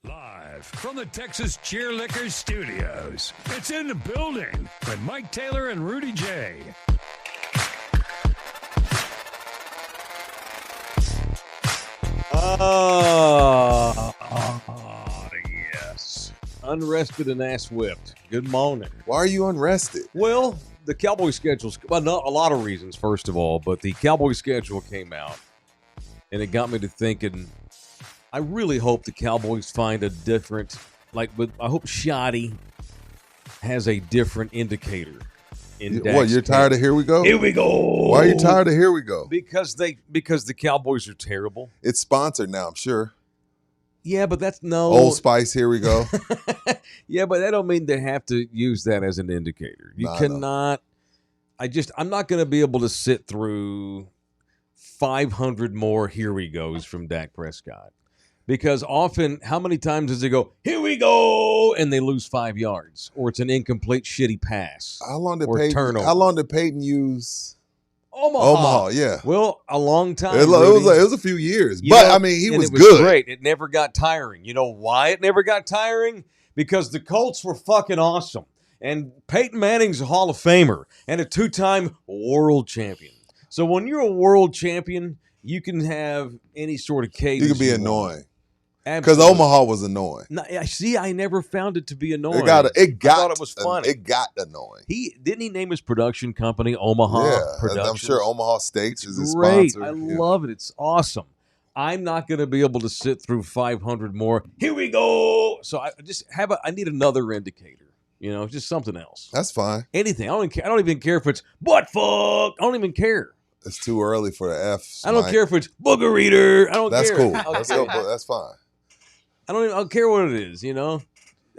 Live from the Texas Cheerlickers Studios, it's In the Building with Mike Taylor and Rudy J. Yes. Unrested and ass whipped. Good morning. Why are you unrested? Well, the Cowboys schedule's, well, not a lot of reasons, first of all, but the Cowboys schedule came out, and it got me to thinking, I really hope the Cowboys find a different, I hope Shoddy has a different indicator. What, you're tired of Here We Go? Here we go. Why are you tired of Here We Go? Because the Cowboys are terrible. It's sponsored now, I'm sure. Yeah, but that's no. Old Spice, Here We Go. Yeah, but that don't mean they have to use that as an indicator. You cannot. I'm not going to be able to sit through 500 more Here We Goes from Dak Prescott. Because often, how many times does it go, here we go, and they lose 5 yards? Or it's an incomplete, shitty pass. How long did Peyton use Omaha? Yeah. Well, a long time. It was a few years. He was good. Great. It never got tiring. You know why it never got tiring? Because the Colts were fucking awesome. And Peyton Manning's a Hall of Famer and a 2-time world champion. So when you're a world champion, you can have any sort of cadence. You can be annoying. Because Omaha was annoying. No, I never found it to be annoying. I thought it was funny. It got annoying. Didn't he name his production company Omaha? Yeah, Productions? I'm sure Omaha Steaks is his great. sponsor. I love it. It's awesome. I'm not going to be able to sit through 500 more. Here we go. So I need another indicator. You know, just something else. That's fine. Anything. I don't even care if it's butt fuck. I don't even care. It's too early for the F's. I don't care if it's booger eater. I don't care. That's cool. That's fine. I don't care what it is, you know.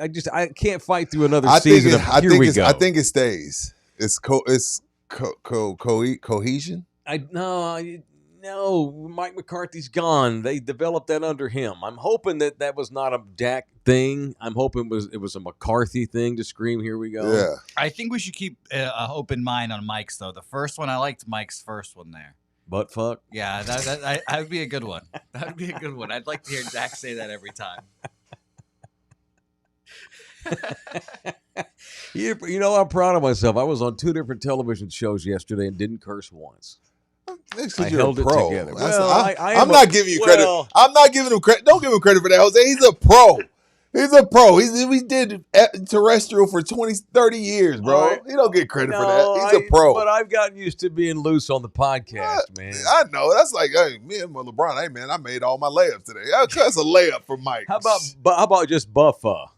I can't fight through another season. I think it stays. It's cohesion. No, Mike McCarthy's gone. They developed that under him. I'm hoping that was not a Dak thing. I'm hoping it was a McCarthy thing to scream, here we go. Yeah. I think we should keep an open mind on Mike's, though. The first one, I liked Mike's first one there. Butt fuck? Yeah, that would be a good one. That would be a good one. I'd like to hear Dak say that every time. You know, I'm proud of myself. I was on 2 different television shows yesterday and didn't curse once. I held it together. Well, I'm not giving you credit. I'm not giving him credit. Don't give him credit for that, Jose. He's a pro. He's a pro. He did terrestrial for 20, 30 years, bro. Right. He don't get credit for that. He's a pro. But I've gotten used to being loose on the podcast, man. I know. That's like, hey, me and LeBron, hey, man, I made all my layups today. That's a layup for Mike. How about just buffa?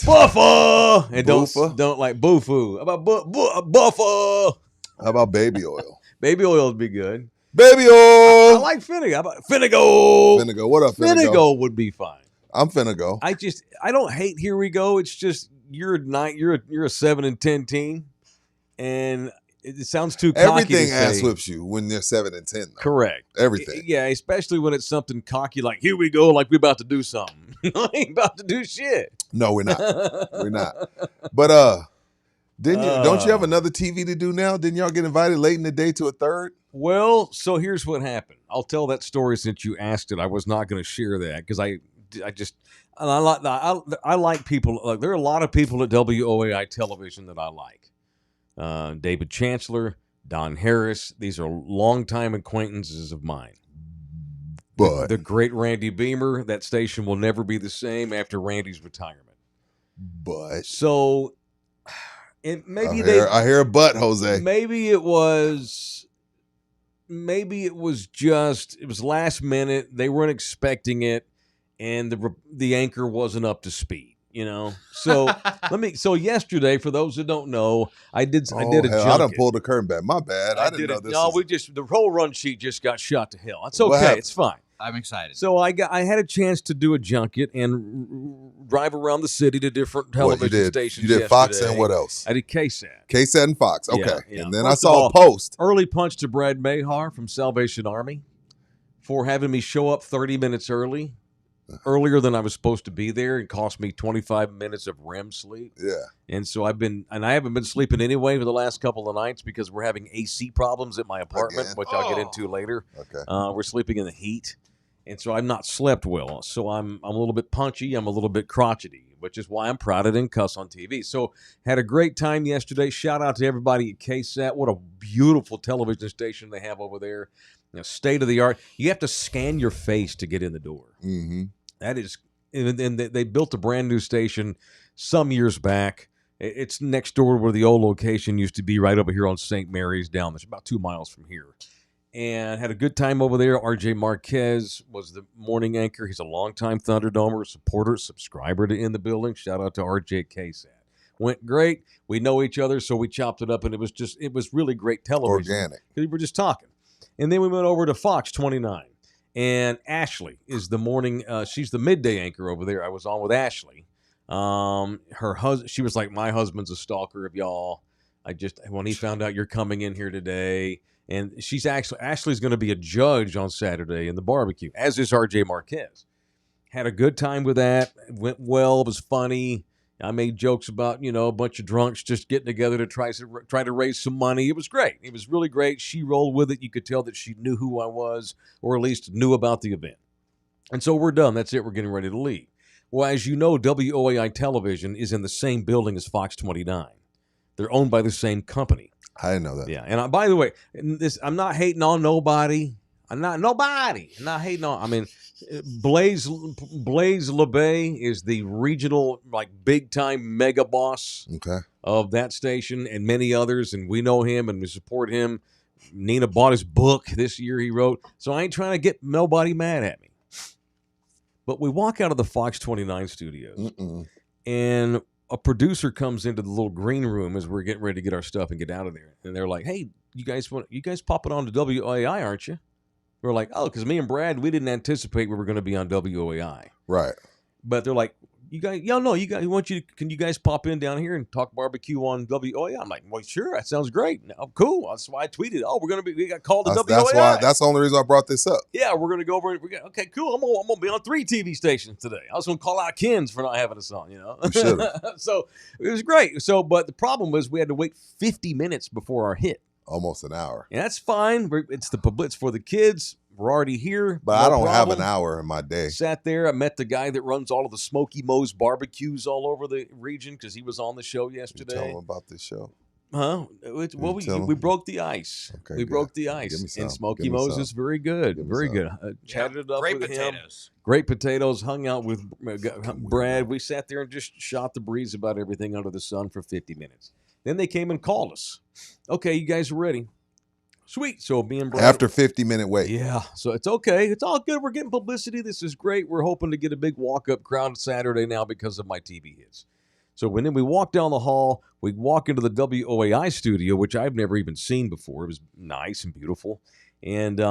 Buffa! And don't like boo-foo. How about buffa? How about baby oil? Baby oil would be good. Baby oil! I like Finnegan. How about Finnegan? Finnegan. What up, Finnegan? Finnegan would be fine. I'm finna go. I don't hate Here We Go. It's just you're a 7-10 team, and it sounds too cocky. Everything ass whips you when they're 7-10. Though. Correct. Everything. Yeah, especially when it's something cocky like here we go, like we're about to do something. I ain't about to do shit. No, we're not. We're not. But don't you have another TV to do now? Didn't y'all get invited late in the day to a third? Well, so here's what happened. I'll tell that story since you asked it. I was not going to share that because I like people. Like, there are a lot of people at WOAI television that I like. David Chancellor, Don Harris. These are longtime acquaintances of mine. But the great Randy Beamer. That station will never be the same after Randy's retirement. But so, and maybe I hear a but, Jose. Maybe it was just it was last minute. They weren't expecting it. And the anchor wasn't up to speed, you know. So So yesterday, for those who don't know, I did a junket. I done pulled the curtain back. My bad. I didn't know this. No, the whole run sheet just got shot to hell. It's okay. It's fine. I'm excited. So I had a chance to do a junket and drive around the city to different television stations. You did Fox and what else? I did KSAT. KSAT and Fox. Okay. Yeah. And then I saw a post. Early punch to Brad Mahar from Salvation Army for having me show up 30 minutes earlier than I was supposed to be there. It cost me 25 minutes of REM sleep. Yeah. And so I haven't been sleeping anyway for the last couple of nights because we're having AC problems at my apartment, which I'll get into later. Okay. We're sleeping in the heat. And so I've not slept well. So I'm a little bit punchy. I'm a little bit crotchety, which is why I'm proud I didn't cuss on TV. So had a great time yesterday. Shout out to everybody at KSAT. What a beautiful television station they have over there. State of the art. You have to scan your face to get in the door. Mm-hmm. That is, and they built a brand new station some years back. It's next door where the old location used to be, right over here on St. Mary's down. It's about 2 miles from here. And had a good time over there. RJ Marquez was the morning anchor. He's a longtime Thunderdomer, supporter, subscriber to In the Building. Shout out to RJ KSAT. Went great. We know each other, so we chopped it up, and it was really great television. Organic. We were just talking. And then we went over to Fox 29. And Ashley is the morning, she's the midday anchor over there. I was on with Ashley. Her husband, she was like, my husband's a stalker of y'all. When he found out you're coming in here today, and Ashley's going to be a judge on Saturday in the barbecue, as is RJ Marquez. Had a good time with that. It went well. It was funny. I made jokes about, a bunch of drunks just getting together to try to raise some money. It was great. It was really great. She rolled with it. You could tell that she knew who I was, or at least knew about the event. And so we're done. That's it. We're getting ready to leave. Well, as you know, WOAI Television is in the same building as Fox 29. They're owned by the same company. I didn't know that. Yeah, and by the way, I'm not hating on nobody. I'm not hating on. I mean, Blaze LeBay is the regional, big time mega boss of that station, and many others, and we know him and we support him. Nina bought his book this year. He wrote, so I ain't trying to get nobody mad at me. But we walk out of the Fox 29 studios, and a producer comes into the little green room as we're getting ready to get our stuff and get out of there. And they're like, hey, you guys popping on to WAI, aren't you? We're like, oh, because me and Brad, we didn't anticipate we were going to be on WAI. Right. But they're like, can you guys pop in down here and talk barbecue on WAI? I'm like, well, sure, that sounds great. No, cool. That's why I tweeted, we got called to WAI. That's the only reason I brought this up. Yeah, we're going to go over and okay, cool. I'm going to be on 3 TV stations today. I was going to call out Ken's for not having us on, You should have. So it was great. So, but the problem was we had to wait 50 minutes before our hit. Almost an hour. And that's fine. It's for the kids. We're already here. But I don't have an hour in my day. Sat there. I met the guy that runs all of the Smoky Mo's barbecues all over the region because he was on the show yesterday. You tell him about this show. Huh? We broke the ice. Okay, we broke the ice. And Smoky Mo's is very good. Very good. Chatted it up with him. Great potatoes. Hung out with Brad. We sat there and just shot the breeze about everything under the sun for 50 minutes. Then they came and called us. Okay, you guys are ready. Sweet. So me and Brad. After 50-minute wait. Yeah. So it's okay. It's all good. We're getting publicity. This is great. We're hoping to get a big walk-up crowd Saturday now because of my TV hits. So then we walk down the hall. We walk into the WOAI studio, which I've never even seen before. It was nice and beautiful. And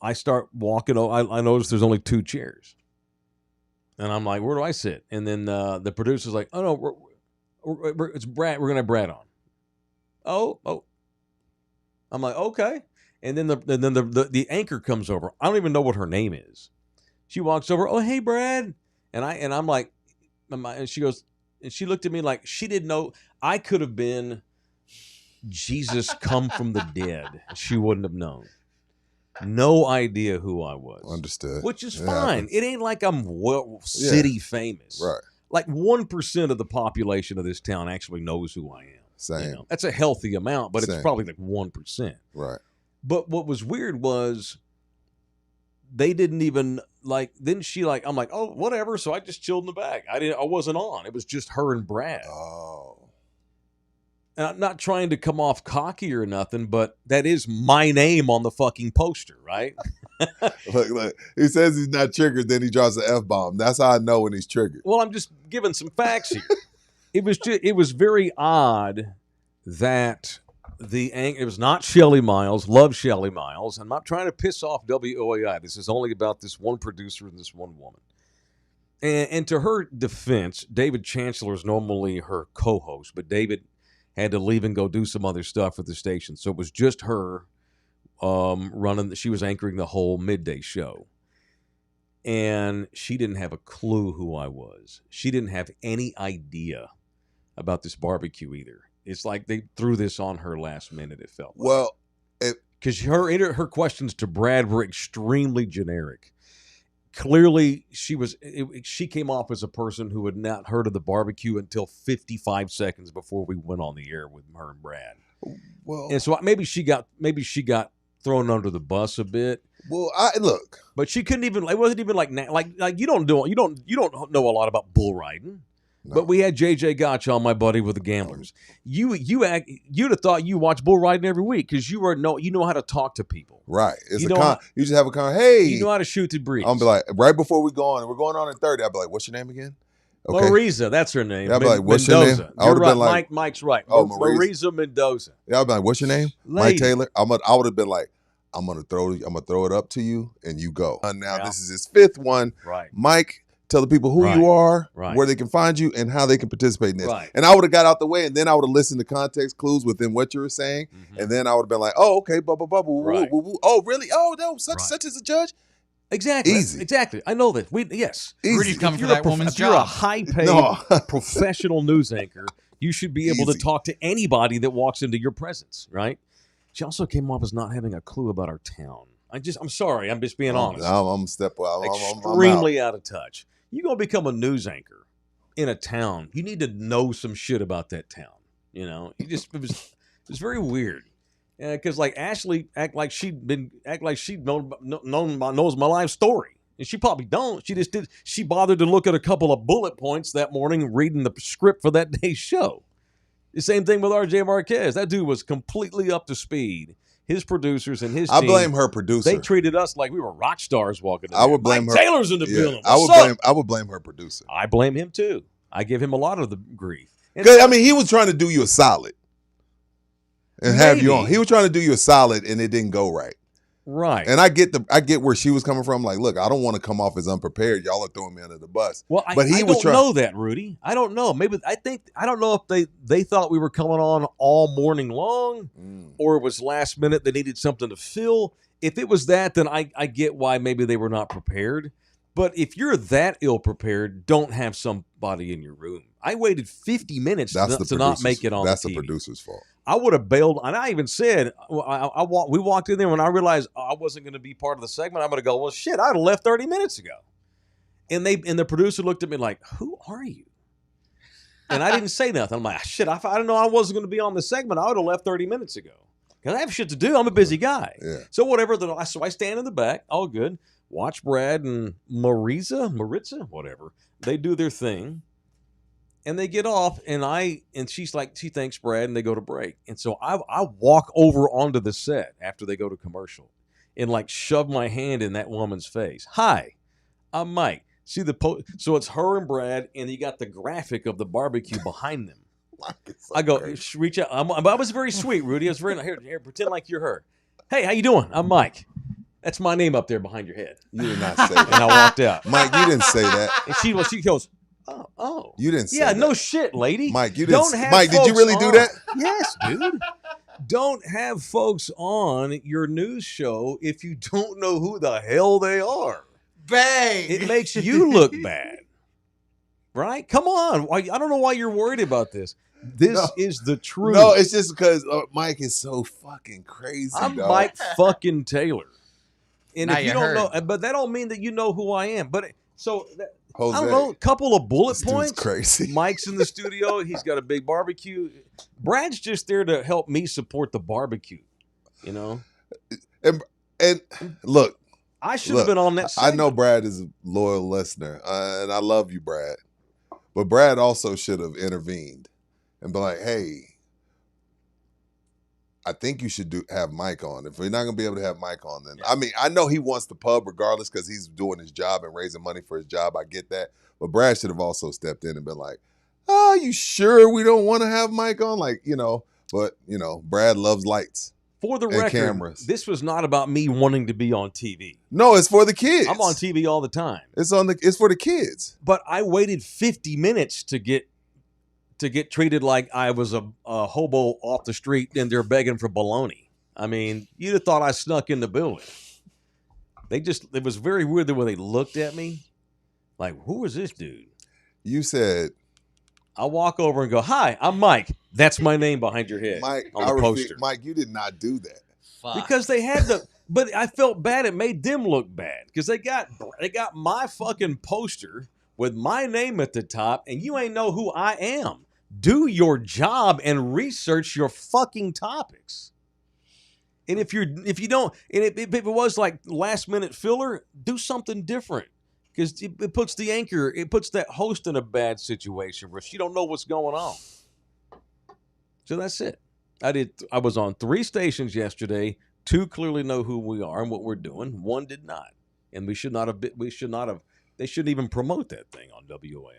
I start walking. I notice there's only 2 chairs. And I'm like, where do I sit? And then the producer's like, oh, no, it's Brad. We're going to have Brad on. Oh. I'm like, okay. And then the anchor comes over. I don't even know what her name is. She walks over. Oh, hey, Brad. And I'm like, and she goes, and she looked at me like she didn't know. I could have been Jesus come from the dead. She wouldn't have known. No idea who I was. Understood. Which is fine. It ain't like I'm city famous. Right. Like 1% of the population of this town actually knows who I am. Same. That's a healthy amount, but it's probably like 1%. Right. But what was weird was they didn't even then I'm like, oh, whatever. So I just chilled in the back. I wasn't on. It was just her and Brad. Oh. And I'm not trying to come off cocky or nothing, but that is my name on the fucking poster, right? Look. He says he's not triggered, then he drops an F-bomb. That's how I know when he's triggered. Well, I'm just giving some facts here. It was very odd that it was not Shelley Miles. Love Shelley Miles. I'm not trying to piss off WOAI. This is only about this one producer and this one woman. And to her defense, David Chancellor is normally her co-host, but David had to leave and go do some other stuff for the station. So it was just her running. She was anchoring the whole midday show. And she didn't have a clue who I was. She didn't have any idea about this barbecue either. It's like they threw this on her last minute, it felt like. Well, because her questions to Brad were extremely generic. clearly she came off as a person who had not heard of the barbecue until 55 seconds before we went on the air with her and Brad. Well, And so maybe she got thrown under the bus a bit. Well, I look, but she couldn't even. It wasn't even like you don't know a lot about bull riding. No. But we had JJ Gotch on, my buddy with the Gamblers. You'd have thought you watch bull riding every week because you know how to talk to people. Right. You just have a hey. You know how to shoot the breeze. I'll be like, right before we're going on in 30. I'll be like, what's your name again? Okay. Marisa, that's her name. Yeah, I'll be like, what's Mendoza. your name? I would have been like, Mike's right. Oh, Marisa Mendoza. Yeah, I'll be like, what's your name? Lady. Mike Taylor. I would have been like, I'm gonna throw it up to you and you go. Now this is his 5th one. Right. Mike, tell the people who you are, right, where they can find you, and how they can participate in this. Right. And I would have got out the way, and then I would have listened to context clues within what you were saying, and then I would have been like, oh, okay, blah, blah, blah, right. Oh, really? Oh, no, such as a judge? Exactly. Easy. Exactly. I know that. Yes. Rudy's coming for that woman's job. You're a high-paid professional news anchor. You should be able to talk to anybody that walks into your presence, right? She also came off as not having a clue about our town. I'm sorry. I'm just being honest. I'm extremely out of touch. You're going to become a news anchor in a town. You need to know some shit about that town. You know, it was very weird. Because like Ashley knows my life story. And she probably don't. She bothered to look at a couple of bullet points that morning reading the script for that day's show. The same thing with RJ Marquez. That dude was completely up to speed. His producers and his team, I blame her producer. They treated us like we were rock stars walking in. I would blame her. Taylor's in the building. I would blame her producer. I blame him too. I give him a lot of the grief. I mean, he was trying to do you a solid and have you on. He was trying to do you a solid, and it didn't go right. Right. And I get where she was coming from. Like, look, I don't want to come off as unprepared. Y'all are throwing me under the bus. Well, I don't know that, Rudy. I don't know. Maybe I don't know if they thought we were coming on all morning long, or it was last minute. They needed something to fill. If it was that, then I get why maybe they were not prepared. But if you're that ill prepared, don't have somebody in your room. I waited 50 minutes to not make it on. That's the TV. The producer's fault. I would have bailed, and I even said, we walked in there when I realized I wasn't going to be part of the segment. I'm going to go, well, shit, I'd have left 30 minutes ago. And the producer looked at me like, who are you? And I didn't say nothing. I'm like, shit, I didn't know I wasn't going to be on the segment. I would have left 30 minutes ago. Because I have shit to do. I'm a busy guy. Yeah. So whatever. So I stand in the back, all good. Watch Brad and Maritza, whatever. They do their thing. And they get off, and she's like, she thanks Brad, and they go to break. And so I walk over onto the set after they go to commercial and like shove my hand in that woman's face. Hi, I'm Mike. See so it's her and Brad, and you got the graphic of the barbecue behind them. I go, reach out. I was very sweet, Rudy. I was very, here, pretend like you're her. Hey, how you doing? I'm Mike. That's my name up there behind your head. You did not say that. And I walked out. Mike, you didn't say that. And she goes, Oh. You didn't say that. No shit, lady. Mike, you didn't. Mike, did you really do that? Yes, dude. Don't have folks on your news show if you don't know who the hell they are. Bang! It makes you look bad. Right? Come on. I don't know why you're worried about this. This is the truth. No, it's just because Mike is so fucking crazy. I'm Mike fucking Taylor. And now if you don't know, but that don't mean that you know who I am. But Jose, I don't know, a couple of bullet points. Crazy. Mike's in the studio. He's got a big barbecue. Brad's just there to help me support the barbecue, you know? And look. I should have been on that segment. I know Brad is a loyal listener, and I love you, Brad. But Brad also should have intervened and be like, hey, I think you should have Mike on. If we're not going to be able to have Mike on, then I mean, I know he wants the pub regardless because he's doing his job and raising money for his job. I get that. But Brad should have also stepped in and been like, oh, you sure we don't want to have Mike on? Like, but, Brad loves lights. For the and record, cameras. This was not about me wanting to be on TV. No, it's for the kids. I'm on TV all the time. It's for the kids. But I waited 50 minutes to get treated like I was a hobo off the street and they're begging for bologna. I mean, you'd have thought I snuck in the building. It was very weird the way they looked at me. Like, who is this dude? You said. I walk over and go, hi, I'm Mike. That's my name behind your head. Mike, on the poster. Mike, you did not do that. Fuck. Because they had But I felt bad. It made them look bad because they got my fucking poster with my name at the top, and you ain't know who I am. Do your job and research your fucking topics. And if you don't, and if it was like last minute filler, do something different because it puts that host in a bad situation where she don't know what's going on. So that's it. I was on 3 stations yesterday. 2 clearly know who we are and what we're doing. 1 did not, and they shouldn't even promote that thing on WAI.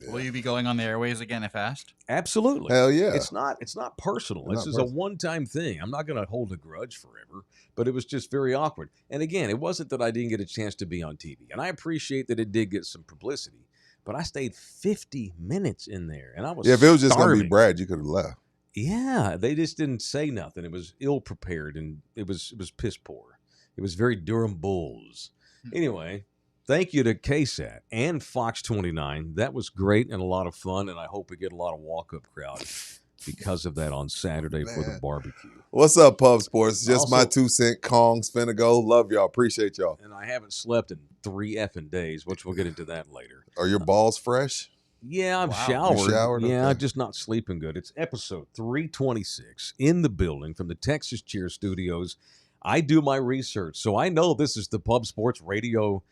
Yeah. Will you be going on the airways again if asked? Absolutely. Hell yeah. It's not personal. This is a one-time thing. I'm not going to hold a grudge forever, but it was just very awkward. And again, it wasn't that I didn't get a chance to be on TV, and I appreciate that it did get some publicity, but I stayed 50 minutes in there, and I was if it was just going to starving. be Brad, you could have left. Yeah, they just didn't say nothing. It was ill-prepared, and it was piss poor. It was very Durham Bulls. Anyway, thank you to KSAT and Fox 29. That was great and a lot of fun, and I hope we get a lot of walk-up crowd because of that on Saturday for the barbecue. What's up, Pub Sports? Just my 2 cent Kongs finna go. Love y'all. Appreciate y'all. And I haven't slept in 3 effing days, which we'll get into that later. Are your balls fresh? Yeah, I'm showered. You showered? Yeah, Okay. just not sleeping good. It's episode 326 in the building from the Texas Cheer Studios. I do my research, so I know this is the Pub Sports Radio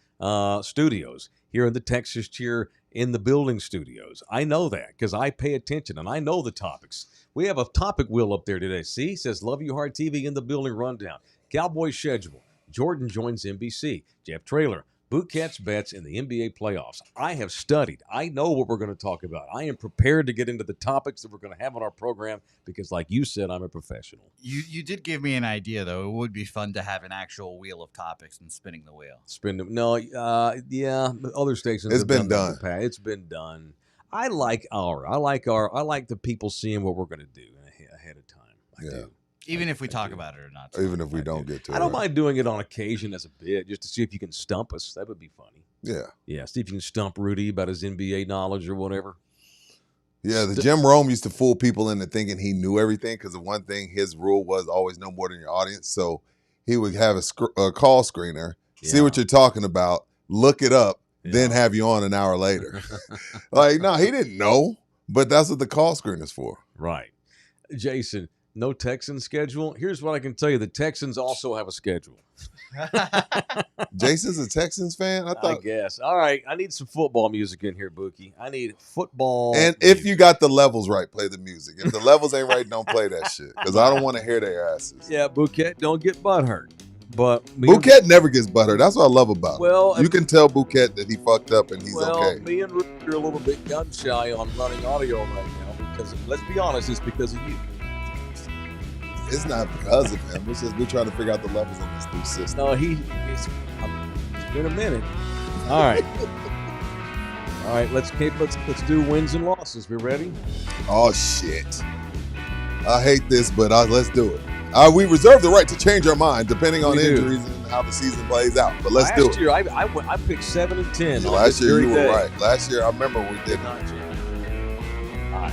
studios here in the Texas Cheer in the building studios. I know that because I pay attention and I know the topics. We have a topic wheel up there today. See, it says Love You Hard TV in the building rundown. Cowboys schedule. Jordan joins NBC. Jeff Traylor. Bouquet's bets in the NBA playoffs. I have studied. I know what we're going to talk about. I am prepared to get into the topics that we're going to have on our program because, like you said, I'm a professional. You did give me an idea, though. It would be fun to have an actual wheel of topics and spinning the wheel. Yeah, other stations. It's been done. It's been done. I like the people seeing what we're going to do ahead of time. I do. Even if we talk about it or not. Even if we don't get to it. I don't mind doing it on occasion as a bit, just to see if you can stump us. That would be funny. Yeah. Yeah, see if you can stump Rudy about his NBA knowledge or whatever. Yeah, the Jim Rome used to fool people into thinking he knew everything because the one thing his rule was always no more than your audience. So he would have a call screener, see what you're talking about, look it up, then have you on an hour later. Like, no, he didn't know, but that's what the call screener's for. Right. Jason, no Texans schedule? Here's what I can tell you. The Texans also have a schedule. Jason's a Texans fan? I guess. All right. I need some football music in here, Bookie. I need football And music. if you got the levels right, play the music. If the levels ain't right, don't play that shit. Because I don't want to hear their asses. Yeah, Bouquet, don't get butthurt. But Bouquet never gets butthurt. That's what I love about him. Well, you can tell Bouquet that he fucked up and he's okay. Me and Rudy are a little bit gun shy on running audio right now because, let's be honest, it's because of you. It's not because of him. It's just we're trying to figure out the levels in this new system. No, it's been a minute. All right. All right, let's do wins and losses. We ready? Oh, shit. I hate this, but let's do it. We reserve the right to change our mind depending on injuries and how the season plays out. But let's do it. Last year, I picked 7 and 10. Yeah, last year you were right. Last year, I remember we did not. All right.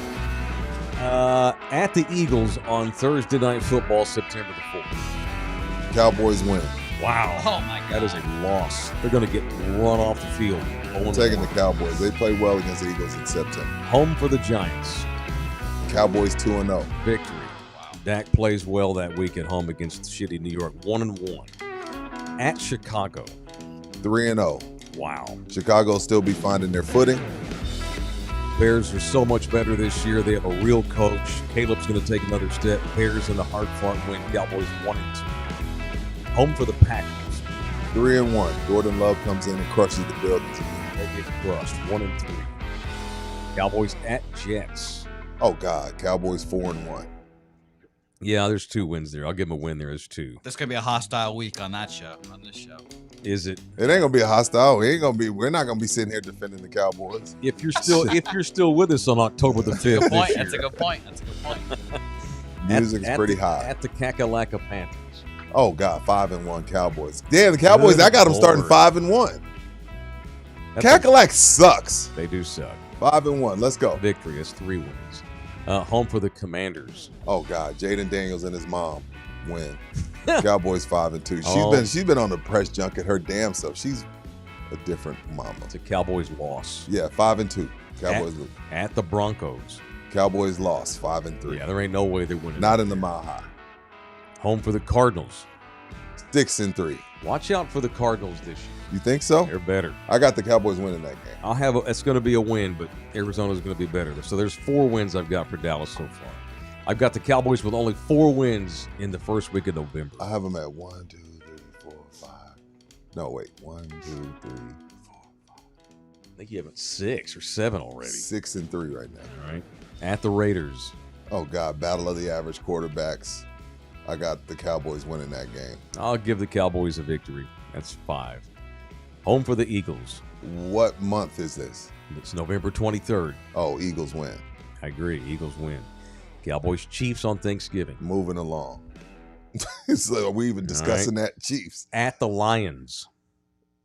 At the Eagles on Thursday Night Football, September the 4th. Cowboys win. Wow. Oh, my God. That is a loss. They're going to get run off the field. I'm taking the Cowboys. They play well against the Eagles in September. Home for the Giants. Cowboys 2-0. Victory. Wow. Dak plays well that week at home against shitty New York. 1-1. At Chicago. 3-0. Wow. Chicago still be finding their footing. Bears are so much better this year. They have a real coach. Caleb's going to take another step. Bears in a hard-fought win. Cowboys 1-2. Home for the Packers. 3-1. Jordan Love comes in and crushes the buildings again. They get crushed. 1-3. Cowboys at Jets. Oh, God. Cowboys 4-1. Yeah, there's 2 wins there. I'll give them a win there. There's 2. This could be a hostile week on this show. Is it? It ain't gonna be a hostage. We're not gonna be sitting here defending the Cowboys. If you're still with us on October the 5th. That's a good point. Music's pretty high. At the Kakalaka Panthers. Oh God, 5-1 Cowboys. Damn, the Cowboys. I got them starting 5-1. Kakalak sucks. They do suck. 5-1. Let's go. Victory is 3 wins. Home for the Commanders. Oh God, Jaden Daniels and his mom. Win. Cowboys 5-2. She's been on the press junket her damn self. She's a different mama. It's a Cowboys loss. Yeah, 5-2. Cowboys at the Broncos. Cowboys lost 5-3. Yeah, there ain't no way they're winning. Not in the Mile High. Home for the Cardinals. 6-3. Watch out for the Cardinals this year. You think so? They're better. I got the Cowboys winning that game. It's going to be a win, but Arizona's going to be better. So there's 4 wins I've got for Dallas so far. I've got the Cowboys with only 4 wins in the first week of November. I have them at 1, 2, 3, 4, 5. No, wait. 1, 2, 3, 4, 5. I think you have it 6 or 7 already. 6-3 right now. All right. At the Raiders. Oh, God. Battle of the average quarterbacks. I got the Cowboys winning that game. I'll give the Cowboys a victory. That's 5. Home for the Eagles. What month is this? It's November 23rd. Oh, Eagles win. I agree. Eagles win. Cowboys Chiefs on Thanksgiving. Moving along. So are we even discussing that? Chiefs. At the Lions.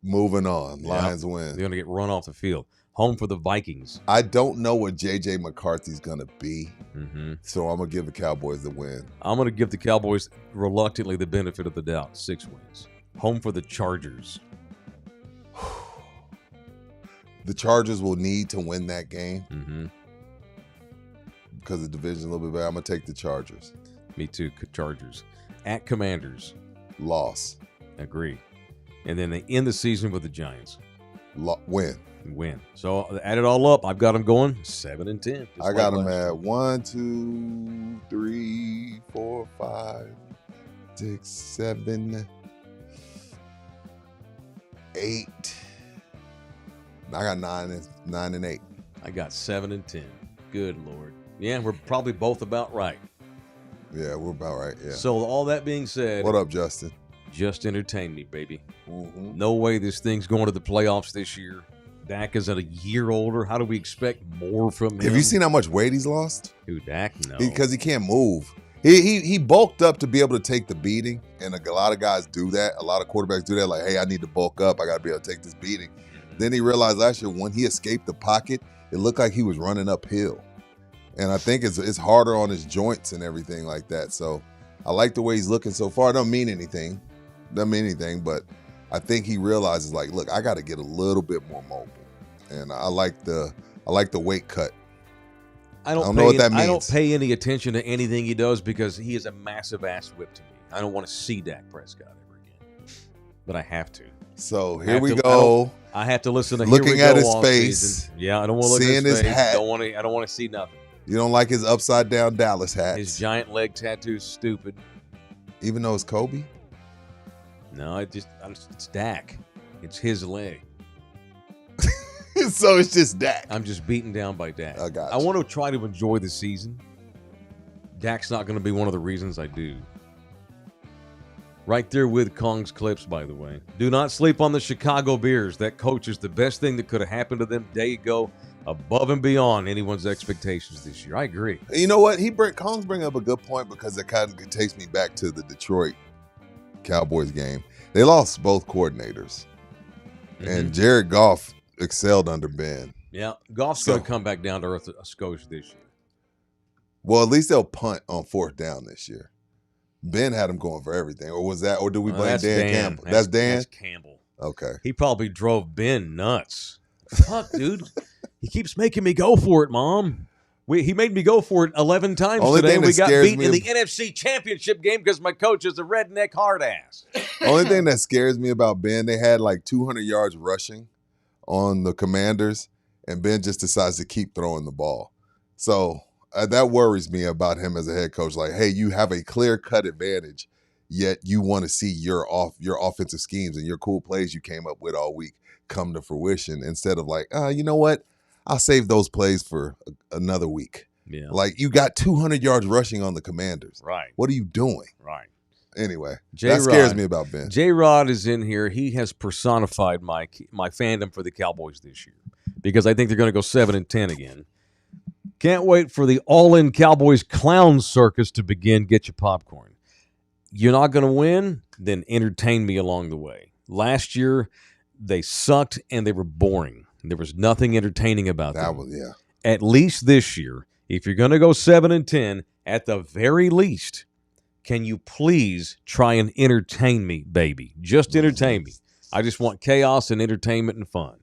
Moving on. Lions win. They're going to get run off the field. Home for the Vikings. I don't know what J.J. McCarthy's going to be, Mm-hmm. so I'm going to give the Cowboys the win. I'm going to give the Cowboys reluctantly the benefit of the doubt. 6 wins. Home for the Chargers. The Chargers will need to win that game Mm-hmm. because the division's a little bit better. I'm going to take the Chargers. Me too, Chargers. At Commanders. Loss. Agree. And then they end the season with the Giants. Win. Win. So add it all up. I've got them going 7-10. I got them at 1, 2, 3, 4, 5, 6, 7, 8. I got 9 and 8. I got 7-10. Good Lord. Yeah, we're probably both about right. Yeah, we're about right. Yeah. So all that being said, What up, Justin? just entertain me, baby. Mm-hmm. No way this thing's going to the playoffs this year. Dak is a year older. How do we expect more from him? Have you seen how much weight he's lost? Who, Dak? No. Because he can't move. He bulked up to be able to take the beating, and a lot of guys do that. A lot of quarterbacks do that. Like, hey, I need to bulk up. I got to be able to take this beating. Then he realized last year when he escaped the pocket, it looked like he was running uphill. And I think it's harder on his joints and everything like that. So I like the way he's looking so far. It doesn't mean anything, but I think he realizes, like, look, I got to get a little bit more mobile. And I like the weight cut. I don't know what that means. I don't pay any attention to anything he does because he is a massive ass whip to me. I don't want to see Dak Prescott ever again. But I have to. So here we go. I have to listen to looking Here We Go at his all face, season. Yeah, I don't want to look seeing at his face. hat. I don't want to see nothing. You don't like his upside down Dallas hat, His giant leg tattoo's stupid. even though it's Kobe. No, it's Dak. It's his leg. So it's just Dak. I'm just beaten down by Dak. I got I you. want to try to enjoy the season. Dak's not going to be one of the reasons I do. Right there with Kong's clips, by the way. Do not sleep on the Chicago Bears. That coach is the best thing that could have happened to them. Day ago, above and beyond anyone's expectations this year. I agree. You know what? Kong's bring up a good point because it kind of takes me back to the Detroit Cowboys game. They lost both coordinators, and Jared Goff excelled under Ben. Yeah, Goff's going to come back down to earth a skosh this year. Well, at least they'll punt on 4th down this year. Ben had him going for everything, or was that? Or do we blame Dan Campbell? That's Dan. That's Campbell. Okay. He probably drove Ben nuts. Fuck, dude. He keeps making me go for it, Mom. He made me go for it 11 times today. We got beat in the NFC Championship game because my coach is a redneck hard ass. Only thing that scares me about Ben, they had like 200 yards rushing on the Commanders, and Ben just decides to keep throwing the ball. So that worries me about him as a head coach. Like, hey, you have a clear-cut advantage, yet you want to see your offensive schemes and your cool plays you came up with all week come to fruition instead of like, you know what? I'll save those plays for another week. Yeah. Like, you got 200 yards rushing on the Commanders. Right. What are you doing? Right. Anyway, J-Rod, that scares me about Ben. J-Rod is in here. He has personified my fandom for the Cowboys this year because I think they're going to go 7-10 again. Can't wait for the All-In Cowboys clown circus to begin. Get your popcorn. You're not going to win? Then entertain me along the way. Last year, they sucked and they were boring. There was nothing entertaining about them. At least this year, if you're going to go 7-10, at the very least, Can you please try and entertain me, baby? Just entertain me. I just want chaos and entertainment and fun.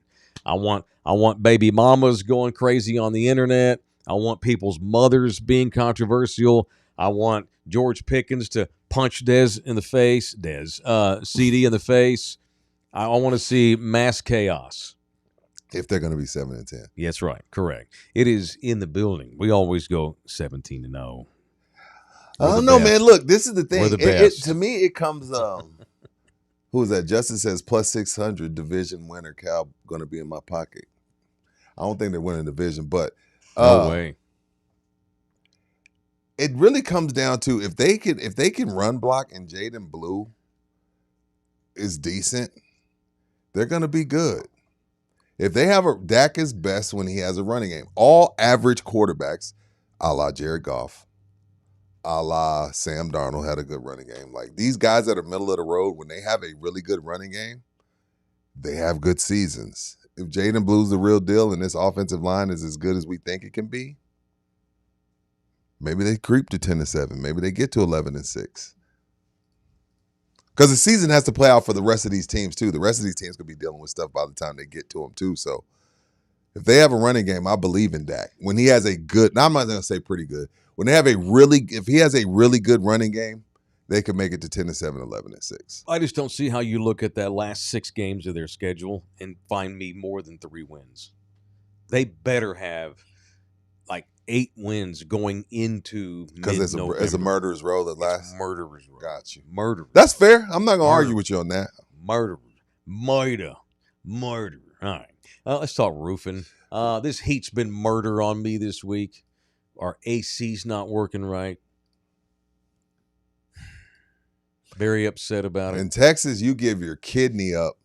I want baby mamas going crazy on the internet. I want people's mothers being controversial. I want George Pickens to punch CD in the face. I want to see mass chaos. If they're going to be 7-10. Yeah, that's right. Correct. It is in the building. We always go 17-0. I don't know, man. Look, this is the thing. We're the best. To me, it comes. Who is that? Justin says plus 600 division winner. Cal going to be in my pocket. I don't think they're winning division, but No way. It really comes down to if they can run block and Jaden Blue is decent, they're going to be good. If they have Dak is best when he has a running game. All average quarterbacks, a la Jared Goff, a la Sam Darnold had a good running game. Like these guys that are middle of the road, when they have a really good running game, they have good seasons. If Jaden Blue's the real deal and this offensive line is as good as we think it can be, maybe they creep to 10-7. Maybe they get to 11-6. Because the season has to play out for the rest of these teams too. The rest of these teams could be dealing with stuff by the time they get to them too. So if they have a running game, I believe in Dak. When he has a good, now I'm not going to say pretty good. When they have if he has a really good running game, they could make it to 10-7, 11-6. I just don't see how you look at that last 6 games of their schedule and find me more than 3 wins. They better have like 8 wins going into because it's a murderer's row that lasts. Murderer's row. Got you. Murder. That's fair. I'm not going to argue with you on that. Murder. All right. Let's talk roofing. This heat's been murder on me this week. Our AC's not working right. Very upset about it. In Texas, you give your kidney up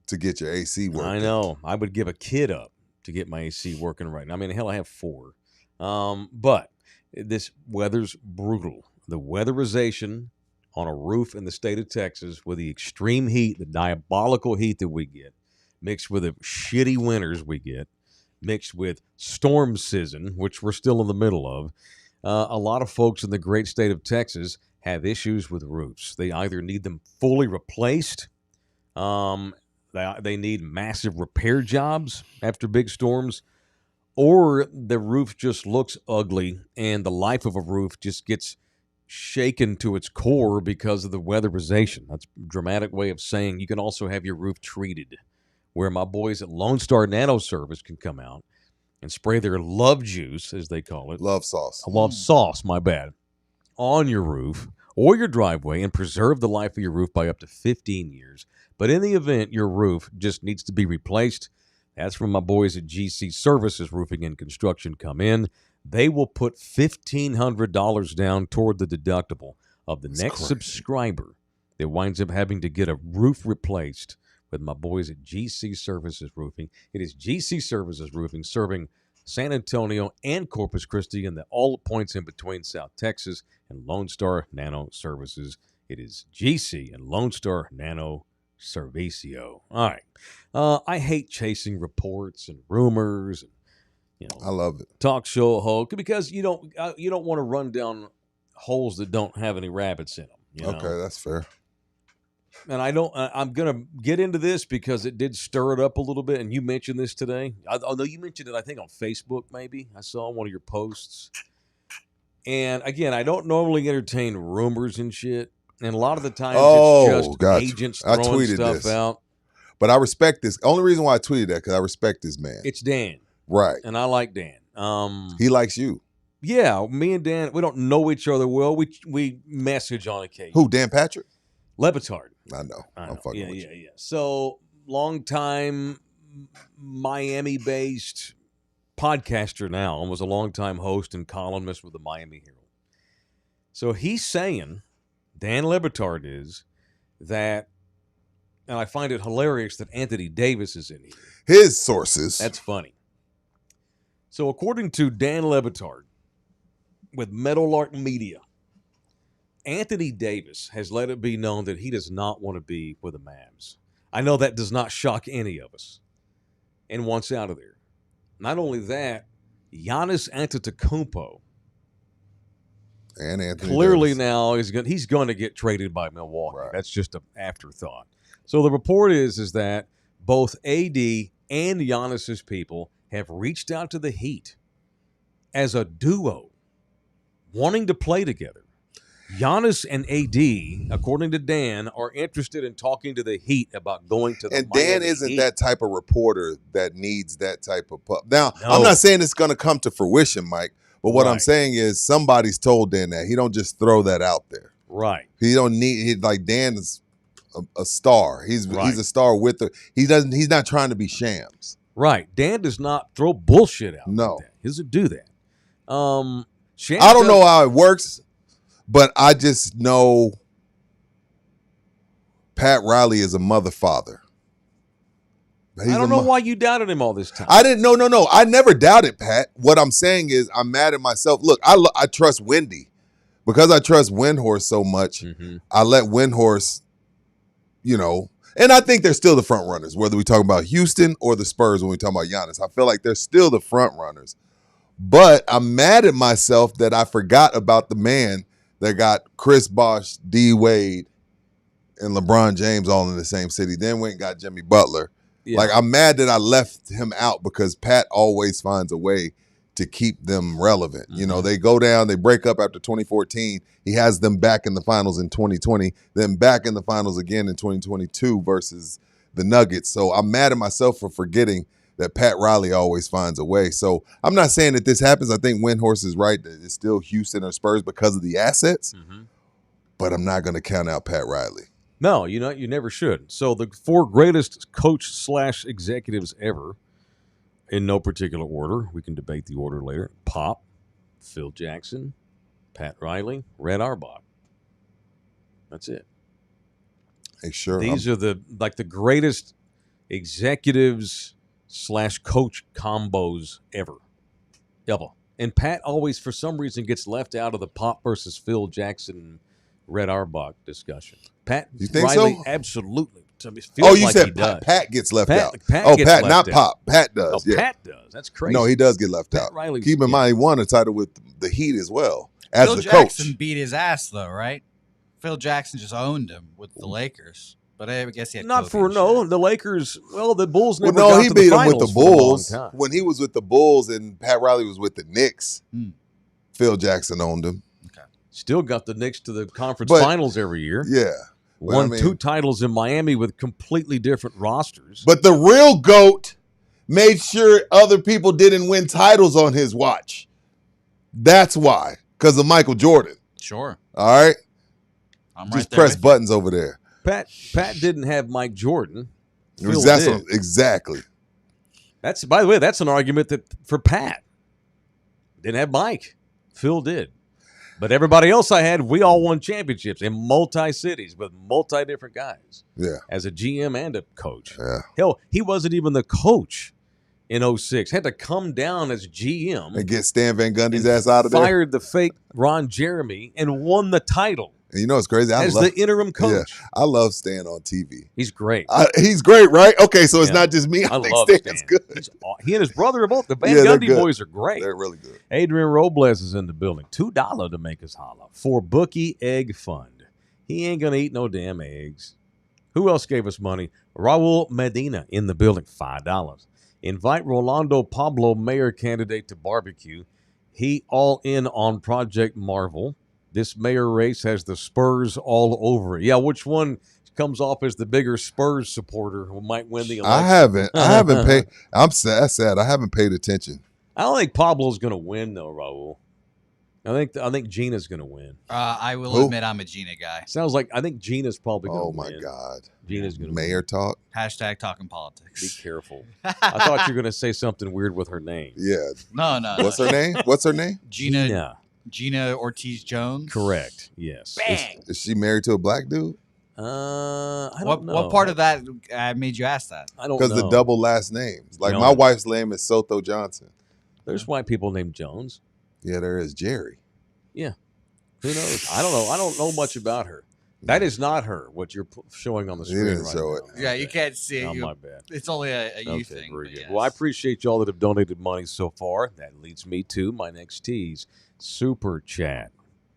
to get your AC working. I know. I would give a kid up to get my AC working right now. I mean, hell, I have 4. But this weather's brutal. The weatherization on a roof in the state of Texas with the extreme heat, the diabolical heat that we get, mixed with the shitty winters we get, mixed with storm season, which we're still in the middle of, a lot of folks in the great state of Texas have issues with roofs. They either need them fully replaced, they need massive repair jobs after big storms, or the roof just looks ugly and the life of a roof just gets shaken to its core because of the weatherization. That's a dramatic way of saying you can also have your roof treated, where my boys at Lone Star Nano Service can come out and spray their love juice, as they call it. Love sauce. Love sauce, my bad. On your roof or your driveway and preserve the life of your roof by up to 15 years. But in the event your roof just needs to be replaced, that's when my boys at GC Services Roofing and Construction come in. They will put $1,500 down toward the deductible of the next subscriber that winds up having to get a roof replaced with my boys at GC Services Roofing. It is GC Services Roofing serving San Antonio and Corpus Christi and all points in between South Texas, and Lone Star Nano Services. It is GC and Lone Star Nano Servicio. All right. I hate chasing reports and rumors and, I love it. Talk show host, because you don't want to run down holes that don't have any rabbits in them. Okay, that's fair. And I'm going to get into this because it did stir it up a little bit, and you mentioned this today. Although you mentioned it, I think, on Facebook maybe. I saw one of your posts. And, again, I don't normally entertain rumors and shit. And a lot of the times it's just agents throwing stuff out. But I respect this. The only reason why I tweeted that because I respect this man. It's Dan. Right. And I like Dan. He likes you. Yeah, me and Dan, we don't know each other well. We message on occasion. Who, Dan Patrick? Lebatard. I know. I'm fucking with you. Yeah. So, long time Miami-based podcaster now, and was a long-time host and columnist with the Miami Herald. So he's saying, Dan Lebatard is, that, and I find it hilarious that Anthony Davis is in here. His sources. That's funny. So according to Dan Lebatard, with Meadowlark Media, Anthony Davis has let it be known that he does not want to be with the Mavs. I know that does not shock any of us, and wants out of there. Not only that, Giannis Antetokounmpo And Anthony Clearly Davis. now he's going to get traded by Milwaukee. Right. That's just an afterthought. So the report is that both AD and Giannis's people have reached out to the Heat as a duo, wanting to play together. Giannis and AD, according to Dan, are interested in talking to the Heat about going to the And Dan Miami isn't Heat. that type of reporter that needs that type of pup. Now, No. I'm not saying it's going to come to fruition, Mike, but what I'm Right. saying is somebody's told Dan that. He don't just throw that out there. Right. He don't need like Dan is a star. He's Right. a star with the. He's not trying to be shams. Right. Dan does not throw bullshit out. No. Like that. He doesn't do that. Shams I don't does- know how it works, but I just know Pat Riley is a mother father. He's I don't a know mo- why you doubted him all this time. I didn't. No. I never doubted Pat. What I'm saying is, I'm mad at myself. Look, I trust Wendy because I trust Windhorse so much. Mhm. I let Windhorse, and I think they're still the front runners. Whether we talk about Houston or the Spurs when we talk about Giannis, I feel like they're still the front runners. But I'm mad at myself that I forgot about the man that got Chris Bosh, D Wade, and LeBron James all in the same city. Then went and got Jimmy Butler. Yeah. Like, I'm mad that I left him out because Pat always finds a way to keep them relevant. Mhm. They go down, they break up after 2014. He has them back in the finals in 2020, then back in the finals again in 2022 versus the Nuggets. So I'm mad at myself for forgetting that Pat Riley always finds a way. So I'm not saying that this happens. I think Windhorse is right that it's still Houston or Spurs because of the assets, Mhm. but I'm not going to count out Pat Riley. No, you never should. So the 4 greatest coach/executives ever, in no particular order. We can debate the order later. Pop, Phil Jackson, Pat Riley, Red Auerbach. That's it. Hey, sure. These are the greatest executives/coach combos ever. And Pat always, for some reason, gets left out of the Pop versus Phil Jackson, Red Auerbach discussion. Pat You think Riley, so? absolutely. To me, feels You like he said does. Pat gets left Pat- out. Pat Oh, gets Pat, left not out. Pop. Pat Oh, does. Yeah. Pat does. That's crazy. No, he does get left Pat out. Riley's- Keep in yeah. mind, he won a title with the Heat as well as Phil the Jackson coach. beat his ass though, right? Phil Jackson just owned him with the Lakers, but I guess he had Not COVID for and no. shit. The Lakers. Well, the Bulls Well, never no, got he to beat the him with the finals for a long Bulls time. when he was with the Bulls, and Pat Riley was with the Knicks. Hmm. Phil Jackson owned him. Still got the Knicks to the conference But- finals every year. Yeah, Won I mean- 2 titles in Miami with completely different rosters. but the real GOAT made sure other people didn't win titles on his watch. That's why, because of Michael Jordan. Sure, All right, I'm just right there press with you. buttons over there. Pat didn't have Mike Jordan. Phil Exactly. did. Exactly. That's, by the way, that's an argument that for Pat. Didn't have Mike. Phil did. But everybody else I had, we all won championships in multi-cities with multi-different guys Yeah. as a GM and a coach. Yeah. Hell, he wasn't even the coach in 06. Had to come down as GM. And get Stan Van Gundy's and ass out of there. fired the fake Ron Jeremy and won the title And you know what's crazy? as the interim coach. I love Stan on TV. He's great. He's great, right? Okay, so it's Yeah. not just me. I, I think love Stan's Stan. good. He and his brother are both. The Van Yeah, they're Gundy good. boys are great. They're really good. Adrian Robles is in the building. $2 to make us holla for Bookie Egg Fund. He ain't gonna eat no damn eggs. Who else gave us money? Raul Medina in the building. $5. Invite Rolando Pablo, mayor candidate, to barbecue. He all in on Project Marvel. This mayor race has the Spurs all over it. Yeah, which one comes off as the bigger Spurs supporter who might win the election? I haven't paid. I'm sad. I haven't paid attention. I don't think Pablo's going to win, though, Raul. I think Gina's going to win. I will Who? admit I'm a Gina guy. Sounds like I think Gina's probably going to Oh win. my God. Gina's going to Mayor talk. Hashtag talking Be politics. careful. I thought you were going to say something weird with her name. Yeah. No. What's her name? What's her name? Gina Ortiz Jones. Correct. Yes. Bang. Is she married to a black dude? I don't What know. what part of that made you ask that? I don't know. Because the double last names. Like No. my wife's name is Soto Johnson. There's white people named Jones. Yeah, there is Jerry. Who knows? I don't know. I don't know much about her. That is not her, what you're showing on the You screen didn't right show now. it. Yeah, you can't see it. Oh, You- my bad. It's only a you Okay, thing. very but good. yes. Well, I appreciate y'all that have donated money so far. That leads me to my next tease, Super Chat.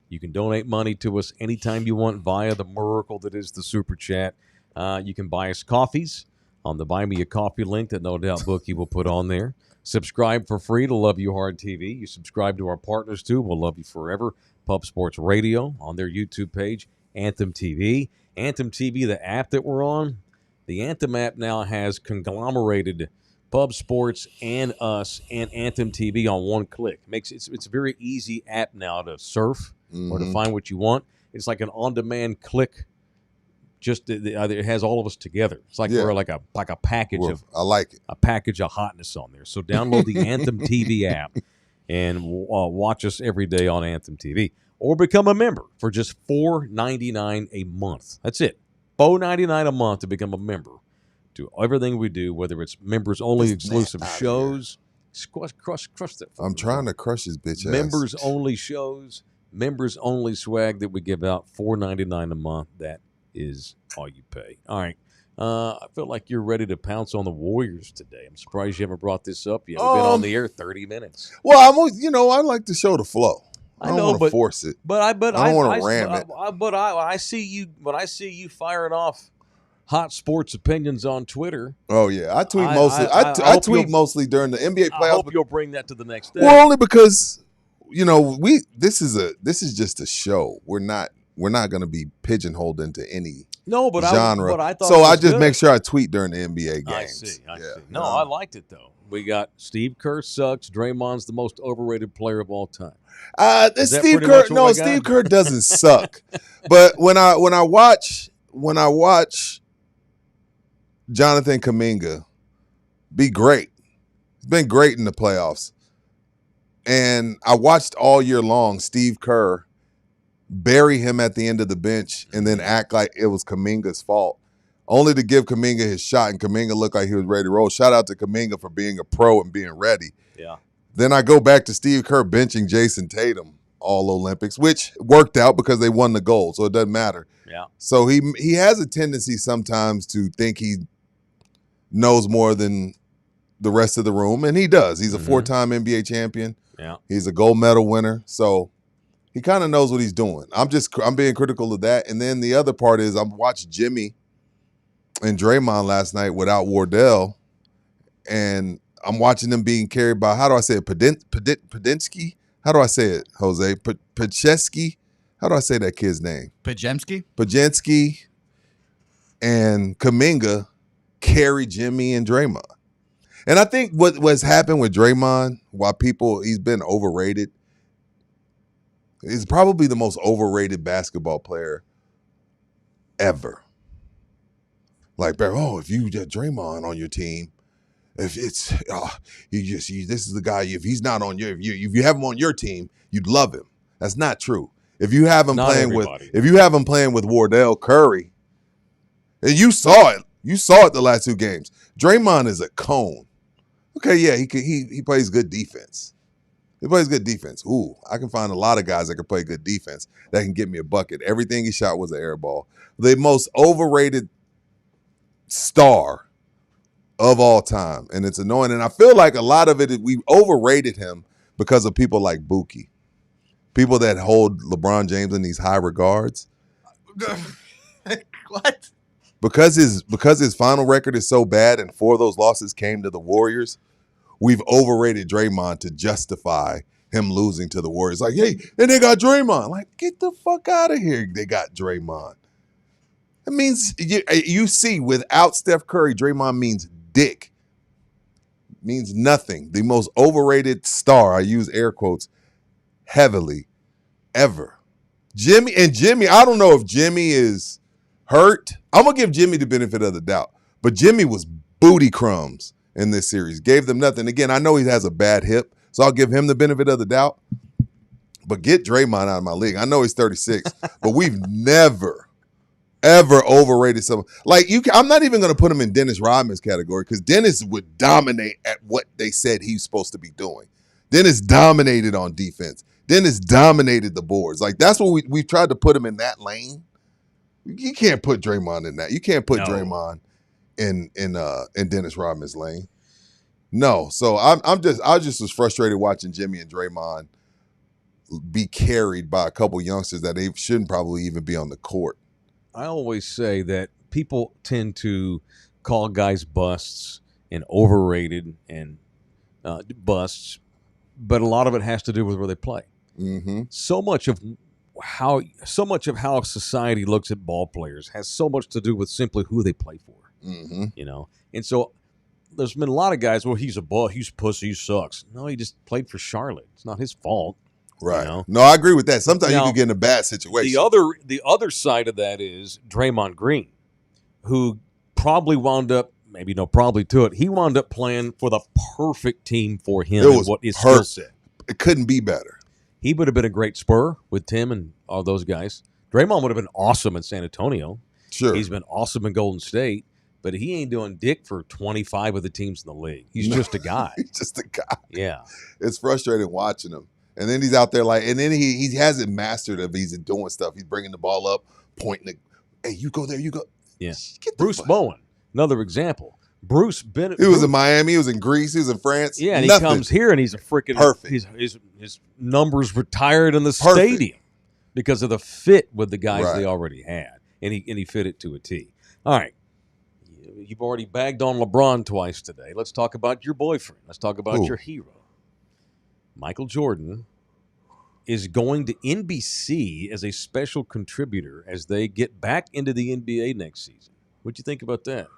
You can donate money to us anytime you want via the miracle that is the Super Chat. You can buy us coffees on the Buy Me a Coffee link that no doubt Bookie will put on there. Subscribe for free to Love You Hard TV. You subscribe to our partners too. We'll love you forever. Pub Sports Radio on their YouTube page. Anthem TV. Anthem TV, the app that we're on. The Anthem app now has conglomerated Pub Sports and us and Anthem TV on one click. It's a very easy app now to surf or to find what you want. It's like an on-demand click. Just it has all of us together. It's like we're like a package of I like it. A package of hotness on there. So download the Anthem TV app and watch us every day on Anthem TV, or become a member for just $4.99 a month. That's it, $4.99 a month to become a member to everything we do. Whether it's members only exclusive shows, crush that. I'm trying to crush his bitch ass. Members only shows, members only swag that we give out. $4.99 a month. That is all you pay. All right. I feel like you're ready to pounce on the Warriors today. I'm surprised you haven't brought this up yet. We've been on the air 30 minutes. Well, I like to show the flow. I don't want to force it. I don't want to ram it. But I see you firing off hot sports opinions on Twitter. Oh yeah, I tweet mostly. I tweet mostly during the NBA playoffs. I hope you'll bring that to the next day. Well, only because this is just a show. We're not going to be pigeonholed into any genre. I thought so I just good. make sure I tweet during the NBA games. I see. No, I liked it though. We got Steve Kerr sucks. Draymond's the most overrated player of all time. Steve Kerr doesn't suck. But when I watch Jonathan Kuminga be great, he's been great in the playoffs. And I watched all year long Steve Kerr bury him at the end of the bench and then act like it was Kuminga's fault, only to give Kuminga his shot, and Kuminga looked like he was ready to roll. Shout out to Kuminga for being a pro and being ready. Yeah. Then I go back to Steve Kerr benching Jason Tatum all Olympics, which worked out because they won the gold, so it doesn't matter. Yeah. So he has a tendency sometimes to think he knows more than the rest of the room, and he does. He's a four-time NBA champion. Yeah. He's a gold medal winner, so he kind of knows what he's doing. I'm being critical of that. And then the other part is I watched Jimmy and Draymond last night without Wardell, and I'm watching them being carried by, how do I say it, Padinsky? How do I say it, Jose? Pacheski? How do I say that kid's name? Pajensky and Kuminga carry Jimmy and Draymond. And I think what's happened with Draymond, he's been overrated, he's probably the most overrated basketball player ever. Like, if you get Draymond on your team, if it's this is the guy. If he's not on if you have him on your team, you'd love him. That's not true. If you have him playing with Wardell, Curry, and you saw it the last two games. Draymond is a cone. Okay, yeah, he plays good defense. He plays good defense. Ooh, I can find a lot of guys that can play good defense that can get me a bucket. Everything he shot was an air ball. The most overrated star of all time, and it's annoying. And I feel like a lot of it, we overrated him because of people like Buki, people that hold LeBron James in these high regards. What? Because his final record is so bad, and 4 of those losses came to the Warriors. We've overrated Draymond to justify him losing to the Warriors. Like, hey, and they got Draymond. Like, get the fuck out of here. They got Draymond. It means, you see, without Steph Curry, Draymond means dick. Means nothing. The most overrated star, I use air quotes heavily, ever. Jimmy, I don't know if Jimmy is hurt. I'm going to give Jimmy the benefit of the doubt. But Jimmy was booty crumbs in this series. Gave them nothing. Again, I know he has a bad hip, so I'll give him the benefit of the doubt. But get Draymond out of my league. I know he's 36, but we've never, ever overrated someone. Like, I'm not even going to put him in Dennis Rodman's category, because Dennis would dominate at what they said he's supposed to be doing. Dennis dominated on defense. Dennis dominated the boards. Like, that's what we tried to put him in that lane. You can't put Draymond in that. You can't put Draymond in Dennis Rodman's lane. No. So I just was frustrated watching Jimmy and Draymond be carried by a couple youngsters that they shouldn't probably even be on the court. I always say that people tend to call guys busts and overrated and busts, but a lot of it has to do with where they play. Mm-hmm. So much of how society looks at ball players has so much to do with simply who they play for. Mm-hmm. You know, and so there's been a lot of guys. Well, he's a bust, he's pussy, he sucks. No, he just played for Charlotte. It's not his fault. Right. You know? No, I agree with that. Sometimes Now, you can get in a bad situation. The other side of that is Draymond Green, who probably wound up, maybe no probably to it, he wound up playing for the perfect team for him It and was what his skill set. It couldn't be better. He would have been a great Spur with Tim and all those guys. Draymond would have been awesome in San Antonio. Sure. He's been awesome in Golden State, but he ain't doing dick for 25 of the teams in the league. He's just a guy. He's just a guy. Yeah. It's frustrating watching him. And then he's out there and then he hasn't mastered it. He's doing stuff. He's bringing the ball up, pointing hey, you go there, you go. Yeah. Bruce Bowen, another example. He was in Miami, he was in Greece, he was in France. Yeah, and Nothing. he comes here and he's a freaking perfect. His numbers retired in the stadium because of the fit with the guys they already had. And he fit it to a T. All right. You've already bagged on LeBron twice today. Let's talk about your boyfriend. Let's talk about your hero. Michael Jordan is going to NBC as a special contributor as they get back into the NBA next season. What'd you think about that?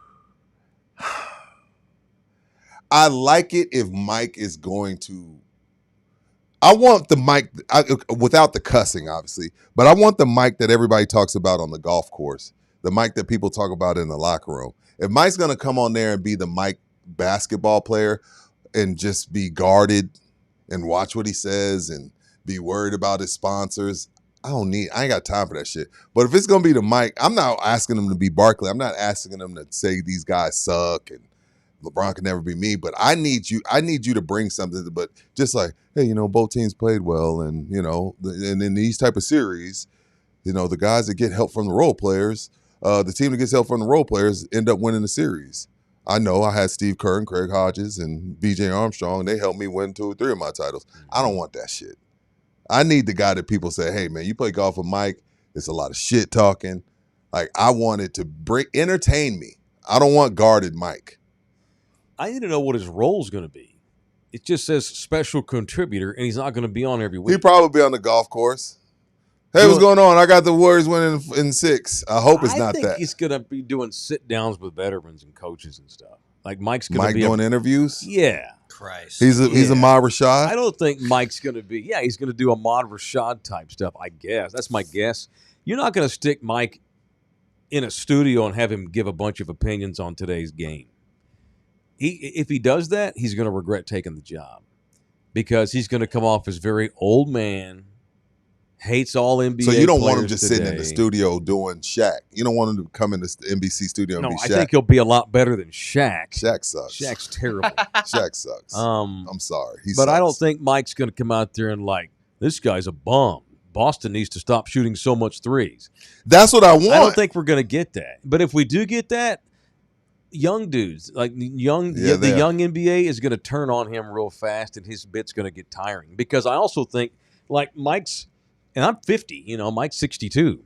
I like it if Mike is going to. I want the Mike without the cussing, obviously, but I want the Mike that everybody talks about on the golf course, the Mike that people talk about in the locker room. If Mike's going to come on there and be the Mike basketball player and just be guarded and watch what he says and be worried about his sponsors, I ain't got time for that shit. But if it's going to be the Mike, I'm not asking him to be Barkley. I'm not asking him to say these guys suck and LeBron can never be me, but I need you to bring something. But just like, hey, both teams played well, and and in these type of series, the guys that get help from the role players, the team that gets help from the role players end up winning the series. I know I had Steve Kerr and Craig Hodges and B.J. Armstrong. They helped me win 2 or 3 of my titles. I don't want that shit. I need the guy that people say, hey, man, you play golf with Mike. It's a lot of shit talking. Like, I want it to entertain me. I don't want guarded Mike. I need to know what his role is going to be. It just says special contributor, and he's not going to be on every week. He'll probably be on the golf course. Hey, what's going on? I got the Warriors winning in 6. I hope it's not that. I think he's going to be doing sit-downs with veterans and coaches and stuff. Like Mike's going to be doing interviews? Yeah. Christ. He's a Ahmad Rashad? I don't think Mike's going to be. Yeah, he's going to do Ahmad Rashad type stuff, I guess. That's my guess. You're not going to stick Mike in a studio and have him give a bunch of opinions on today's game. If he does that, he's going to regret taking the job because he's going to come off as very old man, hates all NBA. So you don't want him just today. sitting in the studio doing Shaq. You don't want him to come in the NBC studio and be Shaq. I think he'll be a lot better than Shaq. Shaq sucks. Shaq's terrible. Shaq sucks. I'm sorry. He but sucks. I don't think Mike's going to come out there and like, this guy's a bum. Boston needs to stop shooting so much threes. That's what I want. I don't think we're going to get that. But if we do get that, young dudes, like the young NBA is going to turn on him real fast, and his bit's going to get tiring. Because I also think, like Mike's, and I'm 50, Mike's 62.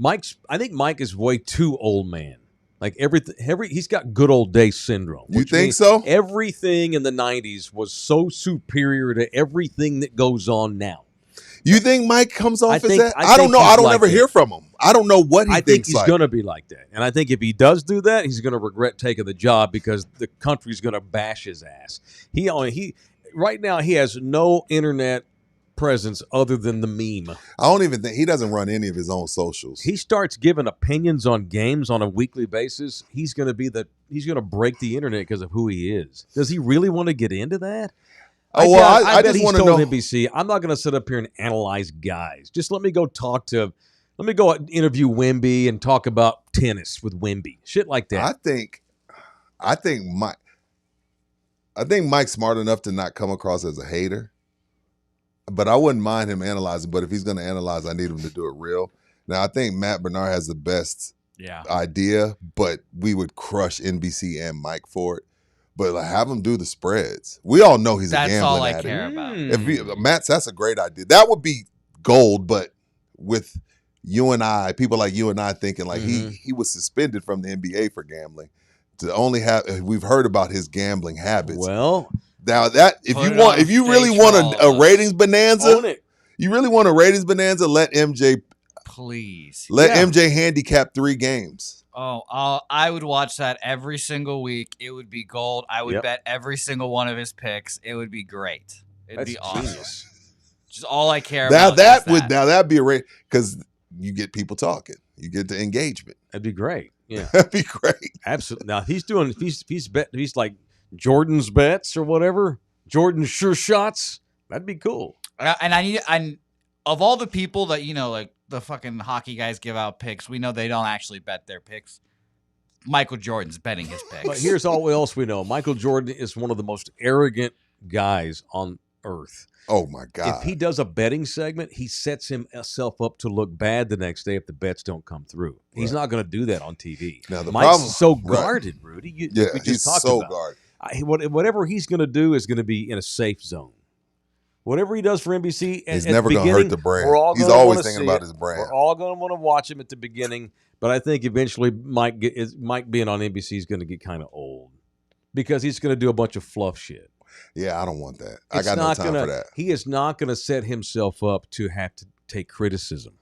I think Mike is way too old man. Like he's got good old day syndrome. You think so? Everything in the 90s was so superior to everything that goes on now. You think Mike comes off as that? I don't know. I don't ever hear from him. I don't know what he thinks. I think he's going to be like that. And I think if he does do that, he's going to regret taking the job because the country's going to bash his ass. Right now he has no internet presence other than the meme. I don't even think he doesn't run any of his own socials. He starts giving opinions on games on a weekly basis. He's going to break the internet because of who he is. Does he really want to get into that? I bet just want to know. NBC, I'm not going to sit up here and analyze guys. Just let me go interview Wemby and talk about tennis with Wemby. Shit like that. I think Mike's smart enough to not come across as a hater. But I wouldn't mind him analyzing. But if he's going to analyze, I need him to do it real. Now, I think Matt Bernard has the best idea, but we would crush NBC and Mike for it. but like, have him do the spreads. We all know he's a That's gambling all I addict. care about. Matt's, that's a great idea. That would be gold, but with you and I, people like you and I thinking like he was suspended from the NBA for gambling. To only have, we've heard about his gambling habits. Well, now that if you really want a ratings bonanza, own it. you really want a ratings bonanza, let MJ Please. MJ handicap 3 games. Oh, I would watch that every single week. It would be gold. I would bet every single one of his picks. It would be great. It'd be awesome. Genius. Just all I care about. That'd be a rate because you get people talking. You get the engagement. That'd be great. Yeah, that'd be great. Absolutely. Now he's like Jordan's bets or whatever. Jordan's sure shots. That'd be cool. And of all the people that like the fucking hockey guys give out picks, we know they don't actually bet their picks. Michael Jordan's betting his picks. But here's all else we know: Michael Jordan is one of the most arrogant guys on earth. Oh my God! If he does a betting segment, he sets himself up to look bad the next day if the bets don't come through. He's not going to do that on TV. Now the Mike's problem, so guarded, Rudy. He's so guarded. Whatever he's going to do is going to be in a safe zone. Whatever he does for NBC, he's never going to hurt the brand. He's always thinking about his brand. We're all going to want to watch him at the beginning, but I think eventually Mike being on NBC is going to get kind of old because he's going to do a bunch of fluff shit. Yeah, I don't want that. I got no time for that. He is not going to set himself up to have to take criticism.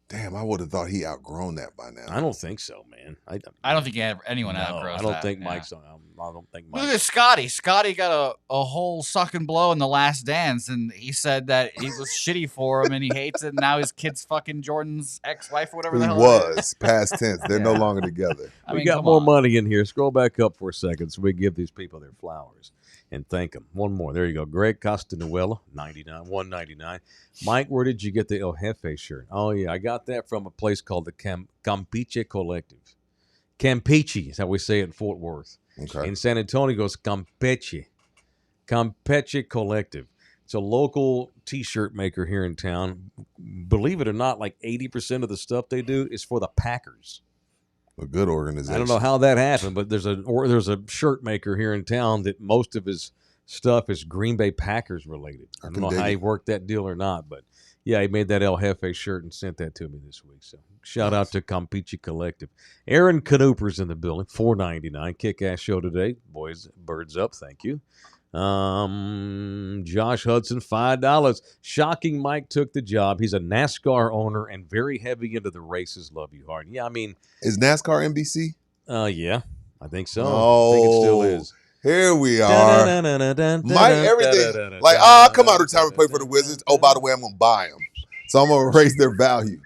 Damn, I would have thought he outgrown that by now. I don't think so, man. I don't think anyone outgrows that. I don't think Mike's. I don't think Mike. Look at Scotty. Scotty got a whole suck and blow in The Last Dance, and he said that it was shitty for him, and he hates it. And now his kid's fucking Jordan's ex-wife or whatever the hell. He was past tense. They're no longer together. We got more money in here. Scroll back up for a second so we give these people their flowers and thank them. One more. There you go. Greg Costanuela, $1.99. Mike, where did you get the El Jefe shirt? Oh, yeah. I got that from a place called the Campeche Collective. Campeche is how we say it in Fort Worth. Okay. In San Antonio, goes Campeche. Campeche Collective. It's a local T-shirt maker here in town. Believe it or not, like 80% of the stuff they do is for the Packers. A good organization. I don't know how that happened, but there's a shirt maker here in town that most of his stuff is Green Bay Packers related. I don't know how he worked that deal or not, but yeah, he made that El Jefe shirt and sent that to me this week. So shout out to Campeche Collective. Aaron Canooper's in the building, $4.99. Kick-ass show today. Boys, birds up. Thank you. Josh Hudson, $5. Shocking Mike took the job. He's a NASCAR owner and very heavy into the races. Love you hard. Yeah, I mean. Is NASCAR NBC? Yeah, I think so. Oh, I think it still is. Here we are. Mike, everything. Like, I'll come out of retirement and play for the Wizards. Oh, by the way, I'm going to buy them. So I'm going to raise their value.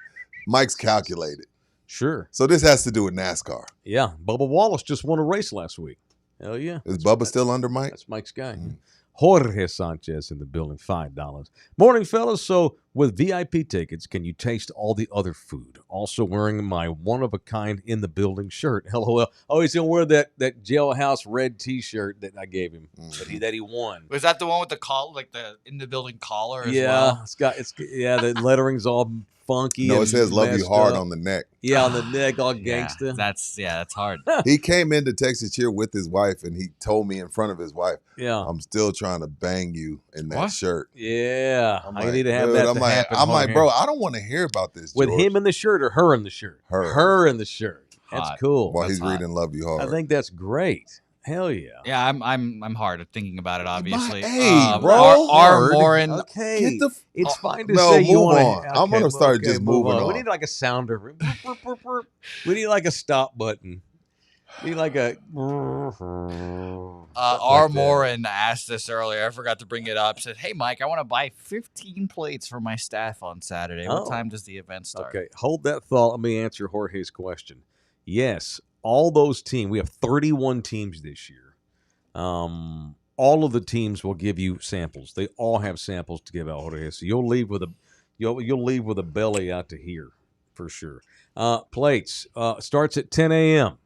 Mike's calculated. Sure. So this has to do with NASCAR. Yeah. Bubba Wallace just won a race last week. Hell yeah. Is Bubba still under Mike? That's Mike's guy. Mm-hmm. Jorge Sanchez in the building, $5. Morning, fellas. So with VIP tickets, can you taste all the other food? Also wearing my one-of-a-kind in the building shirt. LOL. Oh, he's going to wear that jailhouse red T-shirt that I gave him, that he won. Was that the one with the collar, like the in the building collar as well? The lettering's all funky. No, it says "Love You Hard" on the neck. Yeah, on the neck, all gangsta. That's hard. He came into Texas Cheer with his wife, and he told me in front of his wife, "Yeah, I'm still trying to bang you in that shirt." Yeah, I need to have that. I'm like, bro, I don't want to hear about this. With him in the shirt or her in the shirt? Her in the shirt. That's hot. Cool. While he's reading "Love You Hard." I think that's great. Hell yeah. Yeah, I'm hard at thinking about it, obviously. Hey, bro. Morin. Okay. It's fine to say you want on. I'm going to start just moving on. We need like a sounder. We need like a stop button. We need like a... R. Morin asked this earlier. I forgot to bring it up. Said, hey, Mike, I want to buy 15 plates for my staff on Saturday. What time does the event start? Okay, hold that thought. Let me answer Jorge's question. Yes. All those teams, we have 31 teams this year. All of the teams will give you samples. They all have samples to give out. So you'll leave with a belly out to here for sure. Plates starts at 10 a.m.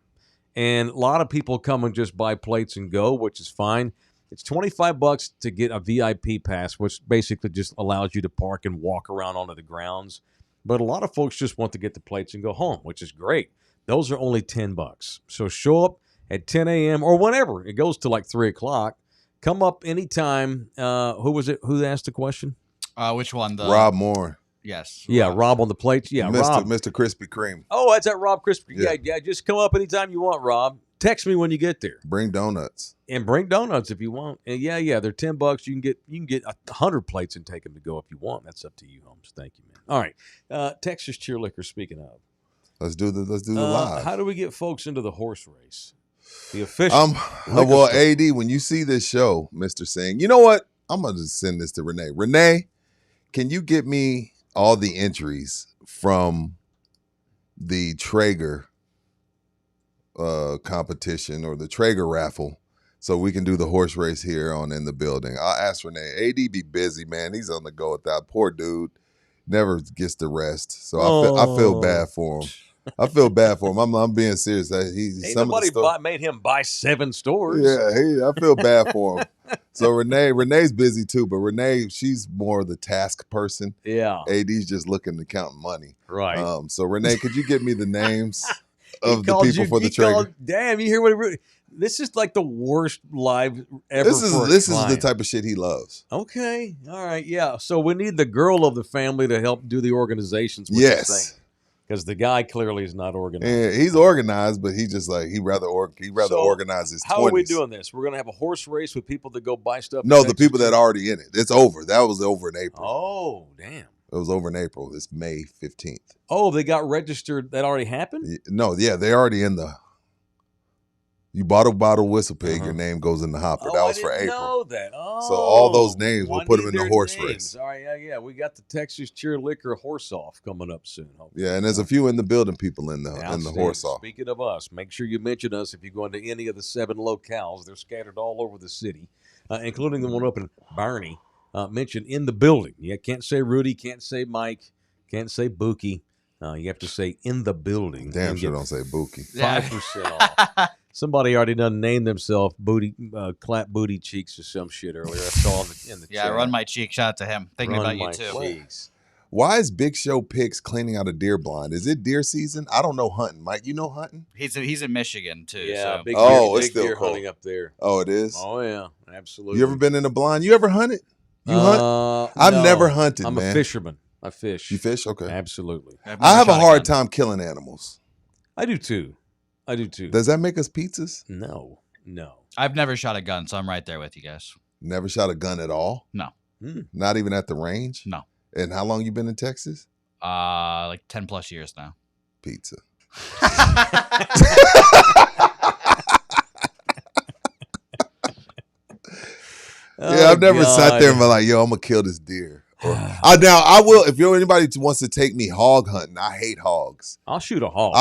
and a lot of people come and just buy plates and go, which is fine. It's $25 to get a VIP pass, which basically just allows you to park and walk around onto the grounds. But a lot of folks just want to get the plates and go home, which is great. Those are only $10. So show up at 10 a.m. or whenever. It goes to like 3 o'clock. Come up anytime. Who was it? Who asked the question? Which one? Rob Moore. Yes. Yeah, Rob on the plates. Yeah, Rob. Mr. Krispy Kreme. Oh, that's at Rob Krispy. Yeah. Just come up anytime you want, Rob. Text me when you get there. Bring donuts. And bring donuts if you want. And yeah, they're $10. You can get 100 plates and take them to go if you want. That's up to you, Holmes. Thank you, man. All right, Texas Cheer Liquor. Speaking of, let's do the live. How do we get folks into the horse race? The official. Well, AD, when you see this show, Mr. Singh, you know what? I'm gonna just send this to Renee. Renee, can you get me all the entries from the Traeger competition or the Traeger raffle so we can do the horse race here on In the Building? I'll ask Renee. AD be busy, man. He's on the go with that. Poor dude. Never gets the rest. So I feel bad for him. I feel bad for him. I'm being serious. Nobody made him buy 7 stores. Yeah, I feel bad for him. So Renee's busy too, but Renee, she's more the task person. Yeah. AD's just looking to count money. Right. So Renee, could you get me the names of the people for the Traeger? Damn, you hear what this is like the worst live ever. This is the type of shit he loves. Okay. All right. Yeah. So we need the girl of the family to help do the organizations. Yes. Because the guy clearly is not organized. Yeah, he's organized, but he just like he rather organize his 20s. How are we doing this? We're gonna have a horse race with people that go buy stuff. No, the people that are already in it. It's over. That was over in April. Oh, damn. It was over in April. It's May 15th. Oh, they got registered. That already happened? No, yeah, they're already in the. You bought a bottle whistle pig, your name goes in the hopper. That was for April. I didn't know that. Oh, so all those names, we'll put them in the horse race. All right, yeah. We got the Texas Cheer Liquor horse off coming up soon. Hopefully. Yeah, and there's a few in the building people in the horse off. Speaking of us, make sure you mention us if you go into any of the 7 locales. They're scattered all over the city, including the one up in Barney. Mention In the Building. You can't say Rudy, can't say Mike, can't say Bookie. You have to say In the Building. Damn sure don't say Bookie. 5% off. Somebody already done named themselves clap booty cheeks or some shit earlier. I saw in the chat. Run my cheek. Shout out to him. Thinking about you too. Cheeks. Why is Big Show Picks cleaning out a deer blind? Is it deer season? I don't know hunting. Mike, you know hunting? He's in Michigan too. Yeah, so. Big still deer cold. hunting up there. Oh, it is? Oh yeah, absolutely. You ever been in a blind? You ever hunted? You hunt? I've never hunted, I'm man. a fisherman. I fish. You fish? Okay. Absolutely. I have a hard time killing animals. I do too. Does that make us pizzas? No. I've never shot a gun, so I'm right there with you guys. Never shot a gun at all? No. Not even at the range? No. And how long you been in Texas? Like 10 plus years now. Pizza. I've never sat there and been like, yo, I'm gonna kill this deer. Now I will if anybody wants to take me hog hunting. I hate hogs. I'll shoot a hog.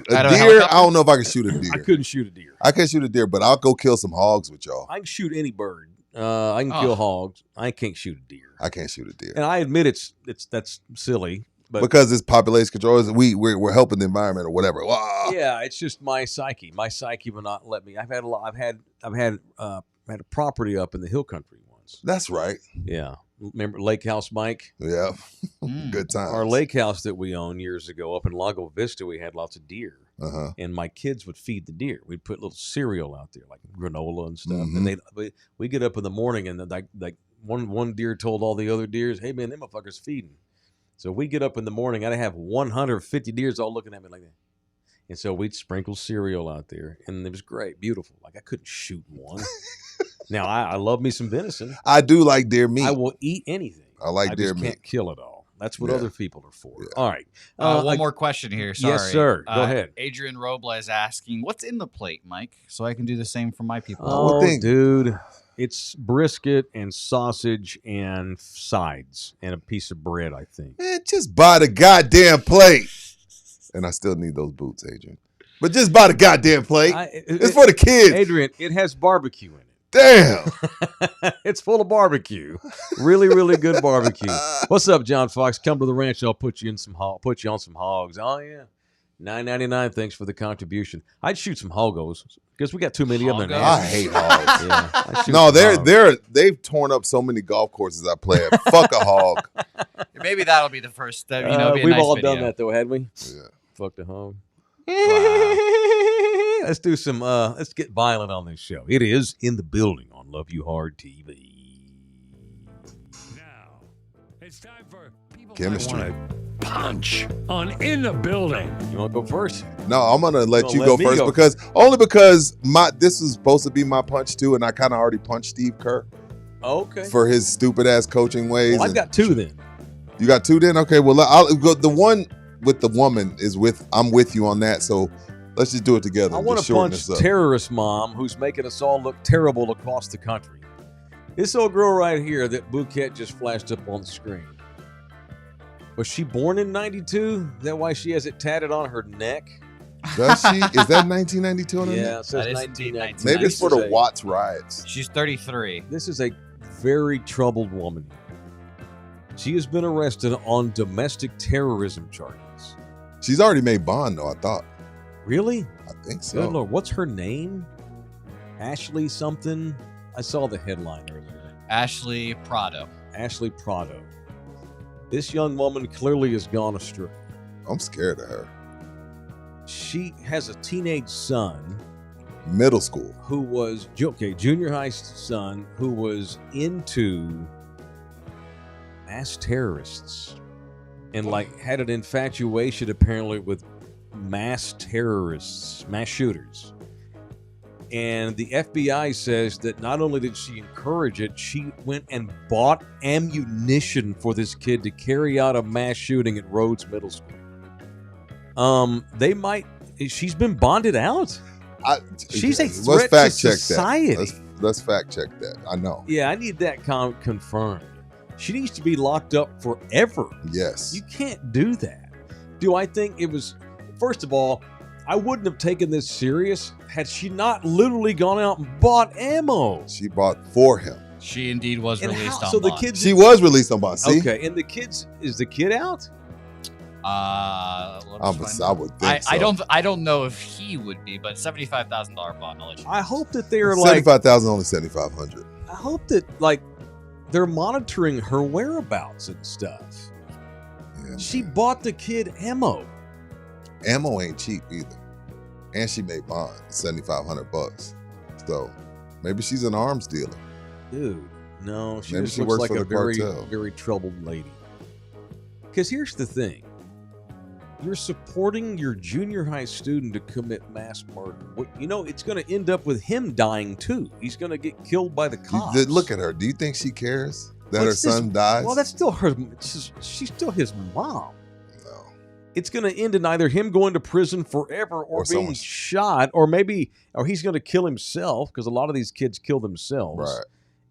A deer, I don't know if I can shoot a deer. I couldn't shoot a deer. I can't shoot a deer, but I'll go kill some hogs with y'all. I can shoot any bird. I can kill hogs. I can't shoot a deer. I can't shoot a deer. And I admit that's silly. But because it's population control, we're helping the environment or whatever. Yeah, it's just my psyche. My psyche will not let me. I've had a property up in the hill country once. That's right. Yeah. Remember Lake House Mike? Yeah. Good times. Our lake house that we owned years ago up in Lago Vista, we had lots of deer. And my kids would feed the deer. We'd put little cereal out there, like granola and stuff. And we get up in the morning and like one deer told all the other deers, hey man, them motherfuckers feeding. So we get up in the morning, I'd have 150 deers all looking at me like that. And so we'd sprinkle cereal out there, and it was great, beautiful. Like I couldn't shoot one. Now I love me some venison. I do like deer meat. I will eat anything. I like deer meat. Can't kill it all. That's what other people are for. Yeah. All right. One more question here. Sorry. Yes, sir. Go ahead. Adrian Robles asking, "What's in the plate, Mike?" So I can do the same for my people. Oh, dude, it's brisket and sausage and sides and a piece of bread. I think. Man, just buy the goddamn plate. And I still need those boots, Adrian. But just buy the goddamn plate. It's for the kids. Adrian, it has barbecue in it. Damn. It's full of barbecue. Really, really good barbecue. What's up, John Fox? Come to the ranch. I'll put you on some hogs. Oh, yeah. $9.99. Thanks for the contribution. I'd shoot some hoggos because we got too many of them. I hate hogs. Yeah, they've torn up so many golf courses I play at. Fuck a hog. Maybe that'll be the first. Be we've nice all video. done that though, had we? Yeah. Fuck the hog. Wow. Okay, let's do some. Let's get violent on this show. It is In the Building on Love You Hard TV. Now, it's time for people Chemistry. I want to punch on In the Building. You want to go first? No, I'm gonna let you let go me first go. because this was supposed to be my punch too, and I kind of already punched Steve Kerr Okay. for his stupid ass coaching ways. Well, I've and- got two then. You got two then? Okay, well I'll go. The one with the woman I'm with you on that. So let's just do it together. I want Just to shorten punch this up. terrorist mom who's making us all look terrible across the country. This old girl right here that Bouquet just flashed up on the screen. Was she born in 92? Is that why she has it tatted on her neck? Does she? Is that 1992 on her Yeah, neck? it says That is 1992. Maybe it's for the This is a- Watts riots. She's 33. This is a very troubled woman. She has been arrested on domestic terrorism charges. She's already made bond though, I thought. Really? I think Good so. Lord. What's her name? Ashley something? I saw the headline earlier. Ashley Prado. Ashley Prado. This young woman clearly has gone astray. I'm scared of her. She has a teenage son Middle school. who was, junior high son who was into mass terrorists and like had an infatuation apparently with mass terrorists, mass shooters. And the FBI says that not only did she encourage it, she went and bought ammunition for this kid to carry out a mass shooting at Rhodes Middle School. She's been bonded out. She's a Let's threat to fact check society. that. Let's fact check that. I know. Yeah, I need that confirmed. She needs to be locked up forever. Yes. You can't do that. Do I think it was, first of all, I wouldn't have taken this serious had she not literally gone out and bought ammo. She bought for him. She indeed was And released how- on so the bond. kids. She was released on bond. See? Okay, and the kids, is the kid out? I would think I so. I don't know if he would be, but $75,000 bond. I'll let you know. I hope that they're like, 75,000, only 7,500. I hope that like they're monitoring her whereabouts and stuff. Yeah, She man. bought the kid ammo. Ammo ain't cheap either, and she made bond $7,500. So maybe she's an arms dealer. Dude, no, she Maybe just she looks works like for a the very, cartel. very troubled lady. Because here's the thing. You're supporting your junior high student to commit mass murder. It's going to end up with him dying too. He's going to get killed by the cops. Look at her. Do you think she cares that her What's this- son dies? Well, that's still her. She's still his mom. No. It's going to end in either him going to prison forever or being someone- shot, or he's going to kill himself, because a lot of these kids kill themselves. Right.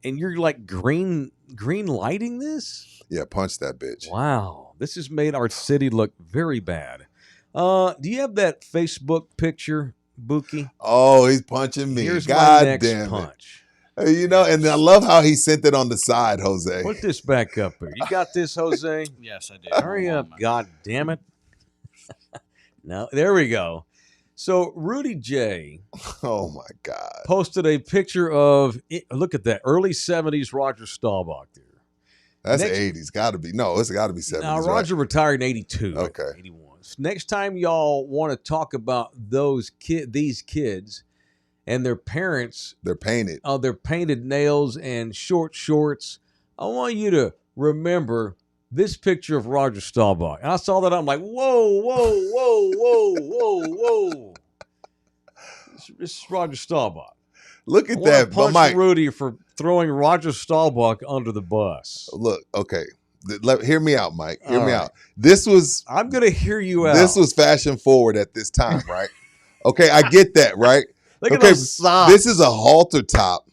And you're like green lighting this? Yeah, punch that bitch. Wow. This has made our city look very bad. Do you have that Facebook picture, Buki? Oh, he's punching me. Here's God my next damn punch. it. And I love how he sent it on the side, Jose. Put this back up here. You got this, Jose? Yes, I do. Hurry up, God damn it. No, there we go. So Rudy J Oh my God. posted a picture of, look at that, early 70s Roger Staubach there. That's Next- 80s. Gotta be. No, it's gotta be 70s. Now, right? Roger retired in 82. Okay. 81. Next time y'all want to talk about these kids and their parents, They're painted. their painted nails and short shorts, I want you to remember this picture of Roger Staubach. And I saw that, I'm like, whoa, whoa, whoa, whoa, whoa, whoa. This is Roger Staubach. Look I at want that. to But punch Mike, Rudy for throwing Roger Staubach under the bus. look, okay. Hear me out, Mike. Hear All me right. out. This was I'm going to hear you out. This was fashion forward at this time, right? Okay, I get that, right? Look at okay, those socks. this is a halter top,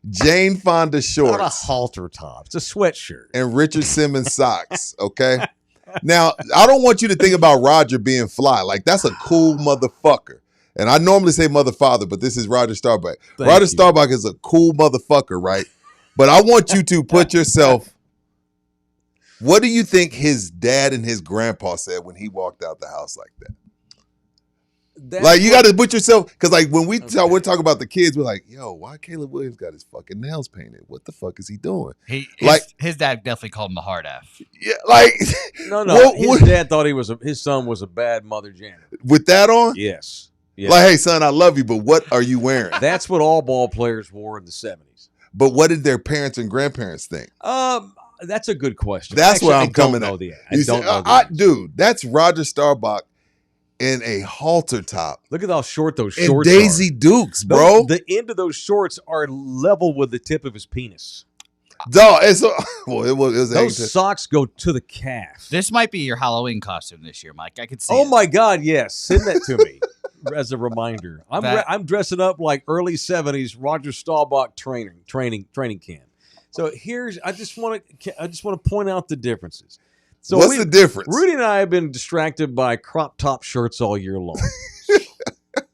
Jane Fonda Not a shorts, halter top. It's a sweatshirt. and Richard Simmons socks. Okay. Now, I don't want you to think about Roger being fly. Like, that's a cool motherfucker. And I normally say mother father, but this is Roger Staubach. Thank Roger you. Staubach is a cool motherfucker, right? But I want you to put yourself. What do you think his dad and his grandpa said when he walked out the house like that? That's Like, you what- got to put yourself, because like when we're Okay. talking about the kids, we're like, yo, why Caleb Williams got his fucking nails painted? What the fuck is he doing? His dad definitely called him a hard F. Yeah, like No. What- his what- dad thought his son was a bad mother janitor. with that on, Yes. Yeah. Like, hey, son, I love you, but what are you wearing? That's what all ball players wore in the 70s. But what did their parents and grandparents think? That's a good question. That's Actually, where I'm coming I at. don't know the answer. Dude, that's Roger Staubach in a halter top. Look at how short those And shorts Daisy are. Dukes, bro. The end of those shorts are level with the tip of his penis. Dog, it was Those socks go to the calf. This might be your Halloween costume this year, Mike. I could see. Oh it. my God, yes. Send that to me as a reminder. I'm dressing up like early 70s Roger Staubach training camp. So I just want to point out the differences. So what's the difference? Rudy and I have been distracted by crop top shirts all year long.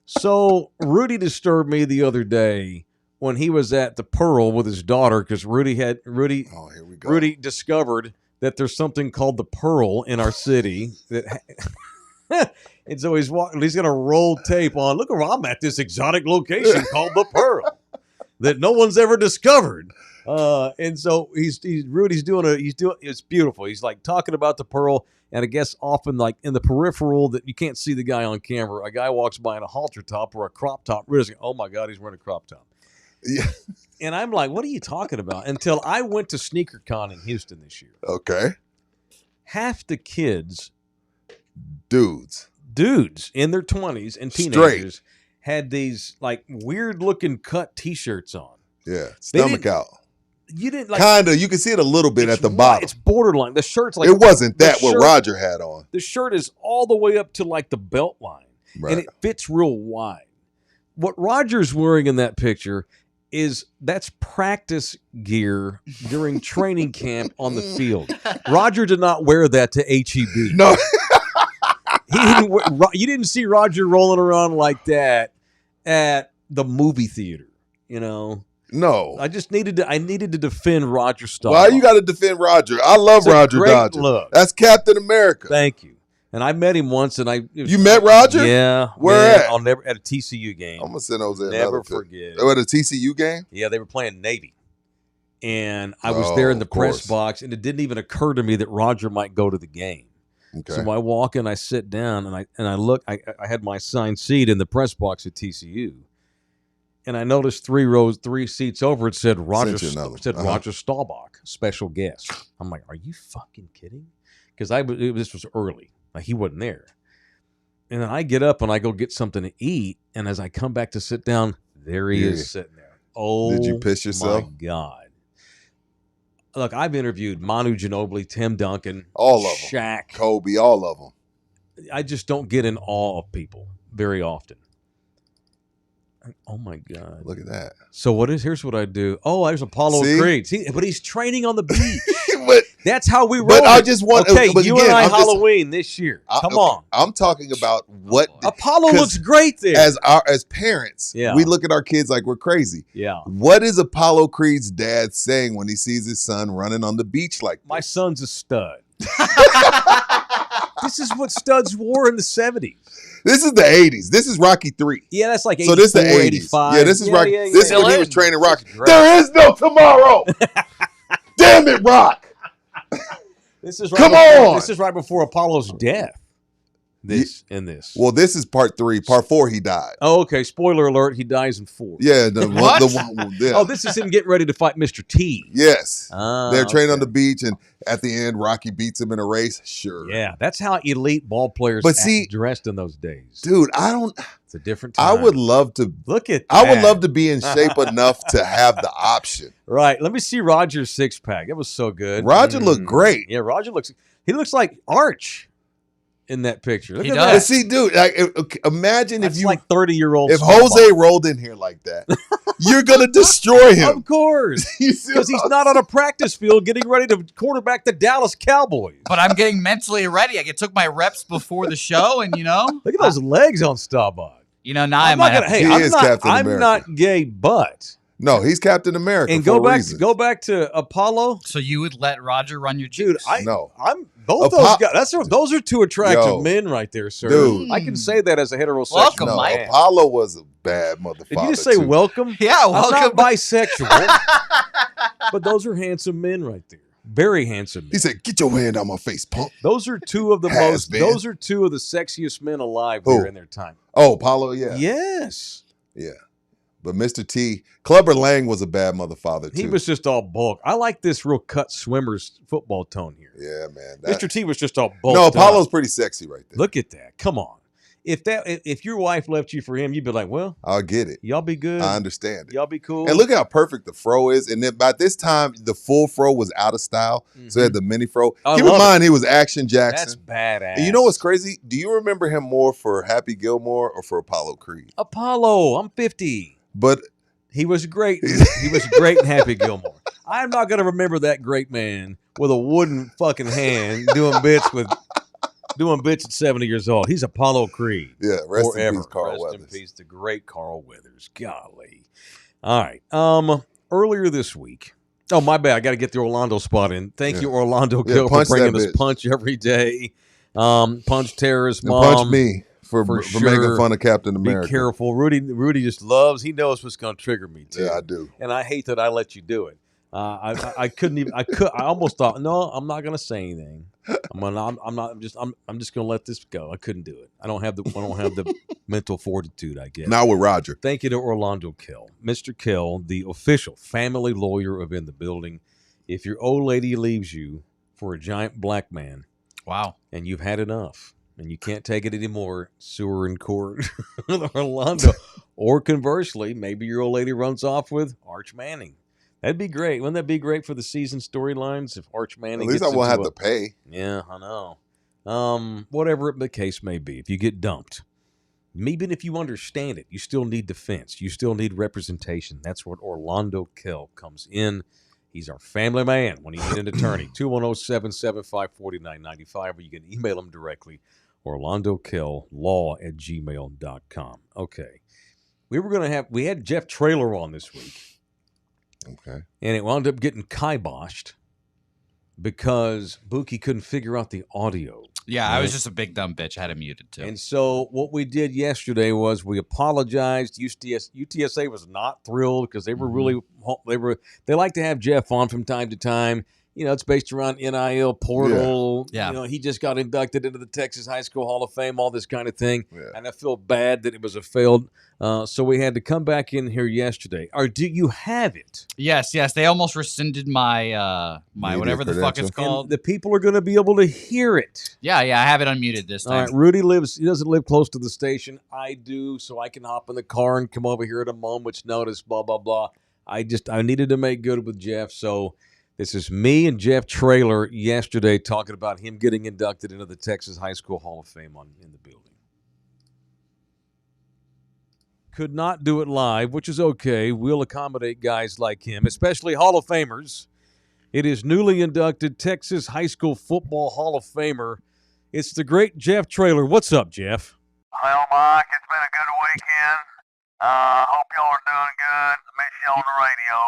So Rudy disturbed me the other day when he was at the Pearl with his daughter because Rudy discovered that there's something called the Pearl in our city and so he's gonna roll tape on. Look, I'm at this exotic location called the Pearl that no one's ever discovered. And so Rudy's doing it's beautiful. He's like talking about the Pearl, and I guess often like in the peripheral that you can't see the guy on camera. A guy walks by in a halter top or a crop top. Rudy's like, oh my God, he's wearing a crop top. Yeah. And I'm like, what are you talking about? Until I went to SneakerCon in Houston this year. Okay. Half the kids, dudes in their 20s and teenagers had these like weird looking cut T-shirts on. Yeah, stomach out. You didn't like kind of. You can see it a little bit at the bottom. It's borderline. The shirt's like it wasn't that what Roger had on. The shirt is all the way up to like the belt line, and it fits real wide. What Roger's wearing in that picture that's practice gear during training camp on the field. Roger did not wear that to HEB. No, you didn't see Roger rolling around like that at the movie theater. You know. No, I needed to defend Roger Staubach. Why you got to defend Roger? I love Roger Dodger. Look. That's Captain America. Thank you. And I met him once, and you met Roger? Yeah. Where at? I'll never at a TCU game. I'm gonna send those in. Never forget. They were at a TCU game. Yeah, they were playing Navy, and I was there in the press box, and it didn't even occur to me that Roger might go to the game. Okay. So I walk in, I sit down, and I look. I had my assigned seat in the press box at TCU. And I noticed 3 seats over, it said Roger Staubach, special guest. I'm like, are you fucking kidding? Because this was early. Like, he wasn't there. And then I get up and I go get something to eat. And as I come back to sit down, there he is sitting there. Oh, did you piss yourself? My God. Look, I've interviewed Manu Ginobili, Tim Duncan, all of them, Shaq, Kobe, all of them. I just don't get in awe of people very often. Oh my God! Look at that. So here's what I do. Oh, there's Apollo Creed. See, but he's training on the beach. That's how we roll. But I just want. Okay, but you and I Halloween this year. Come on. I'm talking about what Apollo looks great there. As parents, yeah. We look at our kids like we're crazy. Yeah. What is Apollo Creed's dad saying when he sees his son running on the beach like this? My son's a stud. This is what studs wore in the 70s. This is the 80s. This is Rocky 3. Yeah, that's like 84, so this is the 80s. 85. Yeah, this is Rocky. Yeah, this is when he was training Rocky. There is no tomorrow. Damn it, Rock. This is right before Apollo's death. This. Well, this is part 3. Part 4, he died. Oh, okay. Spoiler alert: he dies in 4. Yeah. Yeah. Oh, this is him getting ready to fight Mr. T. Yes. They're training on the beach, and at the end, Rocky beats him in a race. Sure. Yeah, that's how elite ball players dressed in those days. Dude, It's a different time. I would love to look at. I would love to be in shape enough to have the option. Right. Let me see Roger's 6-pack. It was so good. Roger looked great. Yeah, Roger he looks like Arch in that picture. Look he at does. that. But see, dude, imagine that's if you like 30-year-old. If Jose rolled in here like that, you're gonna destroy him. Of course, because he's not on a practice field getting ready to quarterback the Dallas Cowboys. But I'm getting mentally ready. I took my reps before the show, and look at those legs on Staubach. Now I might have. I'm not gay, but. No, he's Captain America. And go back to Apollo. So you would let Roger run your cheeks? Dude, I'm both those guys. Those are two attractive men right there, sir. Dude. I can say that as a heterosexual. Welcome, Mike. Apollo was a bad motherfucker. Did you just say welcome? Yeah, welcome. I'm not bisexual, but those are handsome men right there. Very handsome man. He said, "Get your hand out my face, punk." Those are two of the those are two of the sexiest men alive here in their time. Oh, Apollo, yeah. Yes. Yeah. But Mr. T, Clubber Lang was a bad mother father, too. He was just all bulk. I like this real cut swimmer's football tone here. Yeah, man. Mr. T was just all bulk. No, Apollo's pretty sexy right there. Look at that. Come on. If your wife left you for him, you'd be like, well, I'll get it. Y'all be good. I understand it. Y'all be cool. And look how perfect the fro is. And then by this time, the full fro was out of style. Mm-hmm. So he had the mini fro. Keep in mind, he was Action Jackson. That's badass. And you know what's crazy? Do you remember him more for Happy Gilmore or for Apollo Creed? Apollo. I'm 50. But he was great. He was great in Happy Gilmore. I'm not going to remember that great man with a wooden fucking hand doing bits at 70 years old. He's Apollo Creed. Yeah, rest in peace, Carl Weathers. Rest in peace, the great Carl Weathers. Golly. All right. Earlier this week. Oh, my bad. I got to get the Orlando spot in. Thank you, Orlando Kill, for bringing us Punch every day. Punch Terrorist Mom. And punch me for making fun of Captain America. Be careful. Rudy just loves. He knows what's going to trigger me too. Yeah, I do. And I hate that I let you do it. I couldn't even. I almost thought, no, I'm not going to say anything. I'm just going to let this go. I couldn't do it. I don't have the mental fortitude, I guess. Now with Roger. Thank you to Orlando Kill. Mr. Kill, the official family lawyer of In the Building. If your old lady leaves you for a giant black man, wow, and you've had enough and you can't take it anymore, sue her in court with Orlando. Or conversely, maybe your old lady runs off with Arch Manning. That'd be great. Wouldn't that be great for the season storylines if Arch Manning At least I won't have to pay. Yeah, I know. Whatever the case may be, if you get dumped, even if you understand it, you still need defense. You still need representation. That's what Orlando Kill comes in. He's our family man when you need an attorney. 210-775-4995, or you can email him directly, orlandokilllaw@gmail.com. Okay. We had Jeff Traylor on this week. Okay. And it wound up getting kiboshed because Buki couldn't figure out the audio. Yeah, I was just a big dumb bitch. I had it muted too. And so what we did yesterday was we apologized. UTSA was not thrilled because they were they like to have Jeff on from time to time. You know, it's based around NIL portal. Yeah. You know, he just got inducted into the Texas High School Hall of Fame, all this kind of thing. Yeah. And I feel bad that it was a failed. So we had to come back in here yesterday. Or do you have it? Yes. They almost rescinded my whatever the fuck it's called. And the people are going to be able to hear it. Yeah. I have it unmuted this time. All right. Rudy he doesn't live close to the station. I do, so I can hop in the car and come over here at a moment's notice, blah, blah, blah. I needed to make good with Jeff, so this is me and Jeff Traylor yesterday talking about him getting inducted into the Texas High School Hall of Fame in the building. Could not do it live, which is okay. We'll accommodate guys like him, especially Hall of Famers. It is newly inducted Texas High School Football Hall of Famer. It's the great Jeff Traylor. What's up, Jeff? Well, Mike, it's been a good weekend. Hope y'all are doing good. Miss you on the radio.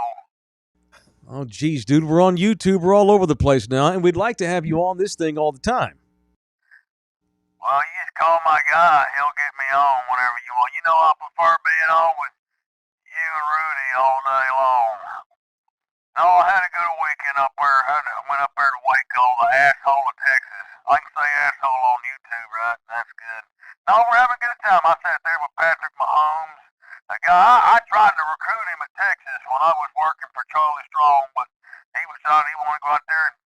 Oh, geez, dude, we're on YouTube. We're all over the place now, and we'd like to have you on this thing all the time. Well, you just call my guy. He'll get me on whenever you want. You know I prefer being on with you and Rudy all day long. No, I had a good weekend up there. I went up there to Waco, the asshole of Texas. I can say asshole on YouTube, right? That's good. No, we're having a good time. I sat there with Patrick Mahomes. The guy, I tried to recruit him at Texas when I was working for Charlie Strong, but he decided he wanted to go out there and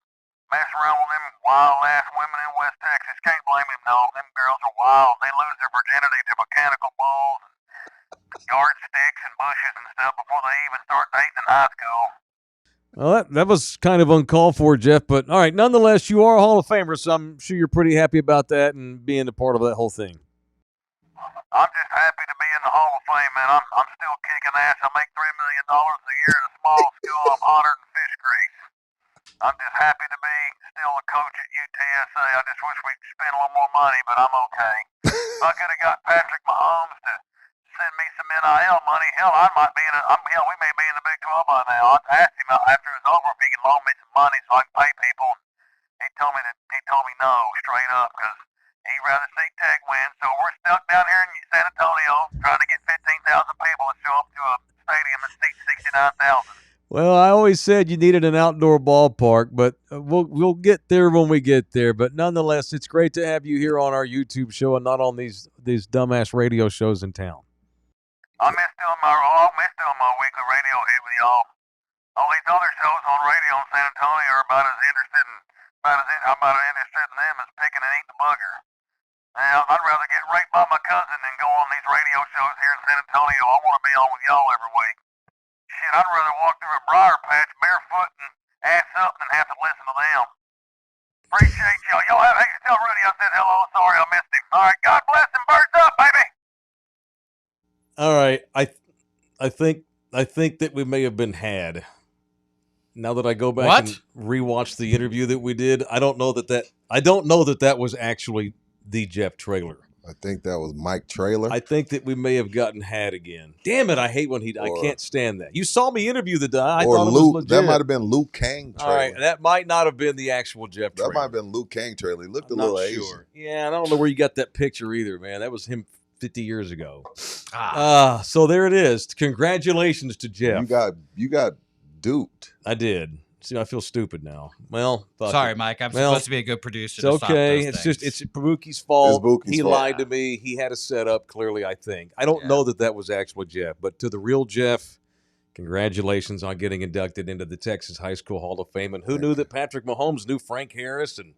mess around with them wild-ass women in West Texas. Can't blame him, no. Them girls are wild. They lose their virginity to mechanical balls, yardsticks, and bushes and stuff before they even start dating in high school. Well, that was kind of uncalled for, Jeff, but all right, nonetheless, you are a Hall of Famer, so I'm sure you're pretty happy about that and being a part of that whole thing. I'm just happy to be in the Hall of Fame, man. I'm still kicking ass. I make $3 million a year at a small school. I'm hotter than fish grease. I'm just happy to be still a coach at UTSA. I just wish we could spend a little more money, but I'm okay. If I could have got Patrick Mahomes to send me some NIL money, hell, I might be we may be in the Big 12 by now. I asked him after it was over if he could loan me some money so I can pay people. He told me no, straight up, because he'd rather see Tech win. So we're stuck down here in San Antonio trying to get 15,000 people to show up to a stadium that seats 69,000. Well, I always said you needed an outdoor ballpark, but we'll get there when we get there. But nonetheless, it's great to have you here on our YouTube show and not on these dumbass radio shows in town. I miss doing my weekly radio hit with y'all. All these other shows on radio in San Antonio are about as interested in them as picking and eating the booger. Now, I'd rather get raped by my cousin than go on these radio shows here in San Antonio. I want to be on with y'all every week. Shit, I'd rather walk through a briar patch barefoot and ass up than have to listen to them. Appreciate y'all. Yo, hey, tell Rudy I said hello. Sorry I missed him. All right, God bless and birds up, baby. All right, I think that we may have been had. Now that I go back and rewatch the interview that we did, I don't know that was actually the Jeff Traylor. I think that was Mike Traylor. I think that we may have gotten had again. Damn it! I hate when I can't stand that. You saw me interview the guy. I thought it was legit. That might have been Luke Kang Traylor. All right, that might not have been the actual Jeff Traylor. That might have been Luke Kang Traylor. He looked a little Asian. Sure. Yeah, I don't know where you got that picture either, man. That was him 50 years ago. So there it is. Congratulations to Jeff. You got duped. I did. See, I feel stupid now. Well, sorry, Mike. I'm supposed to be a good producer. It's okay. It's Pabuki's fault. It's he lied to me. He had a setup, clearly, I think. I don't know that was actual Jeff, but to the real Jeff, congratulations on getting inducted into the Texas High School Hall of Fame. And who knew that Patrick Mahomes knew Frank Harris and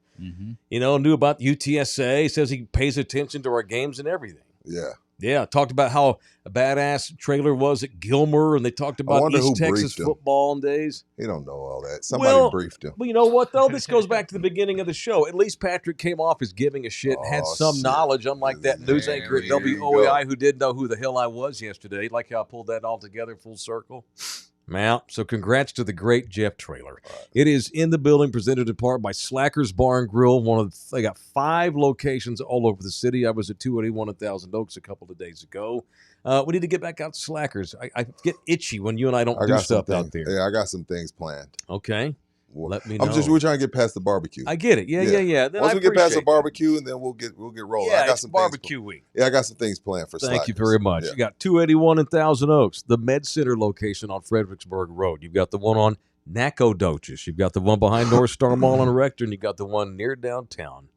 knew about UTSA? He says he pays attention to our games and everything. Yeah. Yeah, talked about how a badass Traylor was at Gilmer, and they talked about East Texas football in days. He don't know all that. Somebody briefed him. Well, you know what, though? This goes back to the beginning of the show. At least Patrick came off as giving a shit, had some knowledge, unlike that news anchor at WOAI who didn't know who the hell I was yesterday. Like how I pulled that all together full circle. Yeah, so congrats to the great Jeff Traylor. It is in the building, presented in part by Slackers Bar and Grill. They got 5 locations all over the city. I was at 281 at Thousand Oaks a couple of days ago. We need to get back out to Slackers. I get itchy when you and I don't do stuff out there. Yeah, I got some things planned. Okay. Let me know. We're trying to get past the barbecue. I get it. Yeah. Once we get past the barbecue, and then we'll get rolling. Yeah, I got some barbecue week. Yeah, I got some things planned for Slackers. Thank you very much. Yeah. You got 281 in Thousand Oaks, the Med Center location on Fredericksburg Road. You've got the one on Nacogdoches. You've got the one behind North Star Mall in Rector, and you got the one near downtown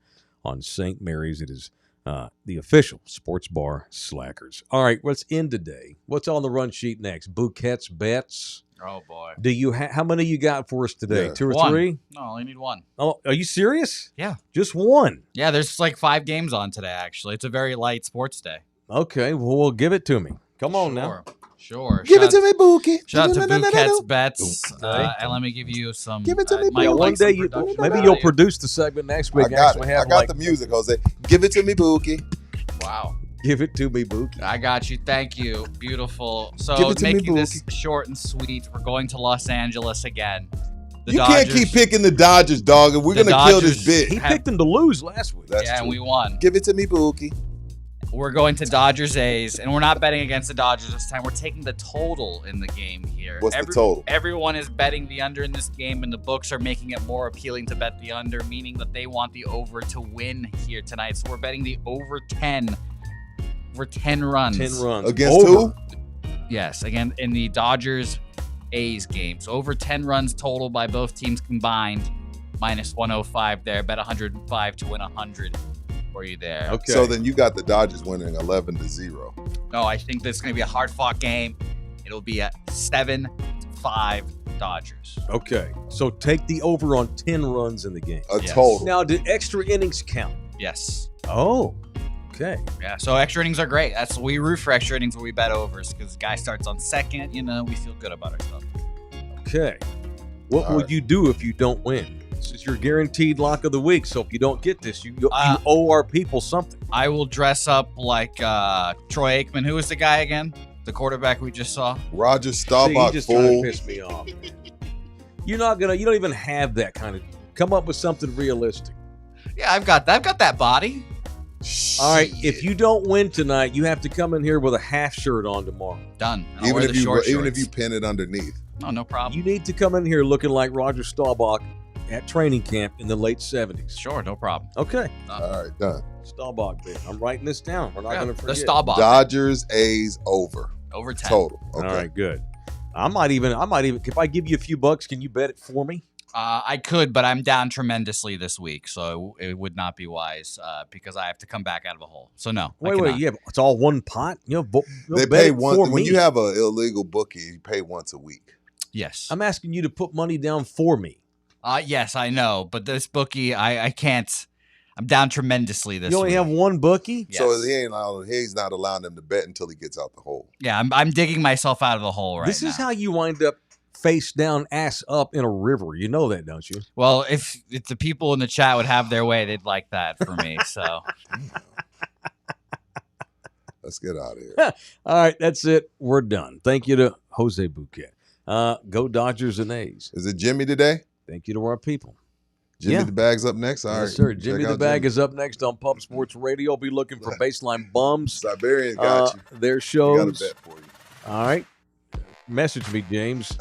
on St. Mary's. It is the official sports bar Slackers. All right, what's in today? What's on the run sheet next? Bouquet's bets. Oh, boy. Do you how many you got for us today? Yeah. 2 or 3? No, I only need 1. Oh, are you serious? Yeah. Just 1? Yeah, there's like 5 games on today, actually. It's a very light sports day. Okay, well, give it to me. Come on now. Sure. Give it to me, Bookie. Shout out to Bouquet's Bets. And let me give you some. Give it to me, Mike, one day, maybe you'll produce the segment next week. I got the music, Jose. Give it to me, Bookie. Wow. Give it to me, Bookie. I got you. Thank you. Beautiful. So making this short and sweet, we're going to Los Angeles again. You can't keep picking the Dodgers, dog, and we're going to kill this bit. He picked them to lose last week. That's true. And we won. Give it to me, Bookie. We're going to Dodgers A's, and we're not betting against the Dodgers this time. We're taking the total in the game here. What's the total? Everyone is betting the under in this game, and the books are making it more appealing to bet the under, meaning that they want the over to win here tonight. So we're betting the over 10. For 10 runs. 10 runs. Against who? Yes, again, in the Dodgers-A's game. So over 10 runs total by both teams combined. Minus 105 there. Bet 105 to win 100 for you there. Okay. So then you got the Dodgers winning 11-0. No, I think this is going to be a hard-fought game. It'll be a 7-5 Dodgers. Okay. So take the over on 10 runs in the game. Total. Now, did extra innings count? Yes. Oh. Okay. Yeah, so extra innings are great. We root for extra innings where we bet overs because the guy starts on second. We feel good about ourselves. Okay. What would you do if you don't win? This is your guaranteed lock of the week. So if you don't get this, you owe our people something. I will dress up like Troy Aikman. Who was the guy again? The quarterback we just saw? Roger Staubach. You just trying to piss me off. You don't even have that kind of. Come up with something realistic. Yeah, I've got that body. All right, if you don't win tonight, you have to come in here with a half shirt on tomorrow. Done. Even if you pin it underneath. No problem. You need to come in here looking like Roger Staubach at training camp in the late 70s. Sure, no problem. Okay. All right, done. Staubach bit. I'm writing this down. We're not going to forget. The Staubach. Dodgers A's over. Over 10. Total. Okay. All right, good. I might even. If I give you a few bucks, can you bet it for me? I could, but I'm down tremendously this week, so it would not be wise because I have to come back out of a hole. So no. Wait, yeah, it's all one pot. They pay one when you have an illegal bookie. You pay once a week. Yes, I'm asking you to put money down for me. Yes, I know, but this bookie, I can't. I'm down tremendously this week. You only have one bookie, Yes. So he's not allowing them to bet until he gets out the hole. Yeah, I'm digging myself out of the hole right now. This is how you wind up face down, ass up in a river. You know that, don't you? Well, if the people in the chat would have their way, they'd like that for me. So Let's get out of here. All right, that's it. We're done. Thank you to Jose Bouquet. Go Dodgers and A's. Is it Jimmy today? Thank you to our people. Jimmy the Bag's up next. All right, Yes, sir. Jimmy check the out Bag Jimmy. is up next on Pub Sports Radio. Be looking for Baseline Bums. Siberian got you. Their We shows. got a bet for you. All right. Message me, James.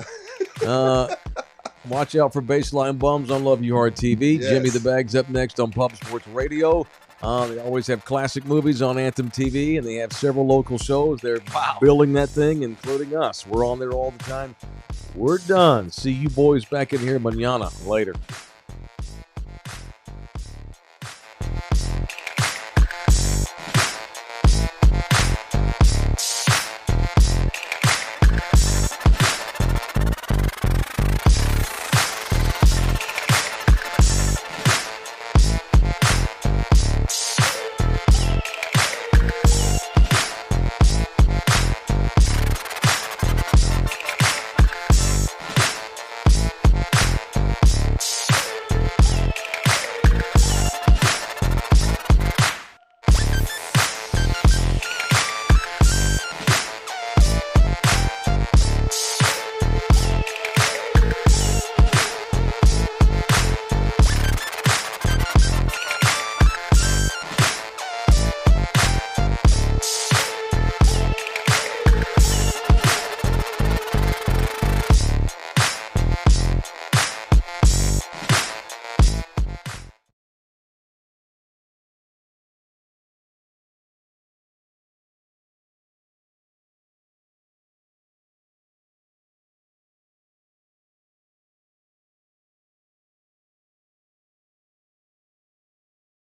Watch out for Baseline Bums on Love You Hard TV. Yes. Jimmy the Bag's up next on Pub Sports Radio. They always have classic movies on Anthem TV, and they have several local shows. They're building that thing, including us. We're on there all the time. We're done. See you boys back in here mañana. Later.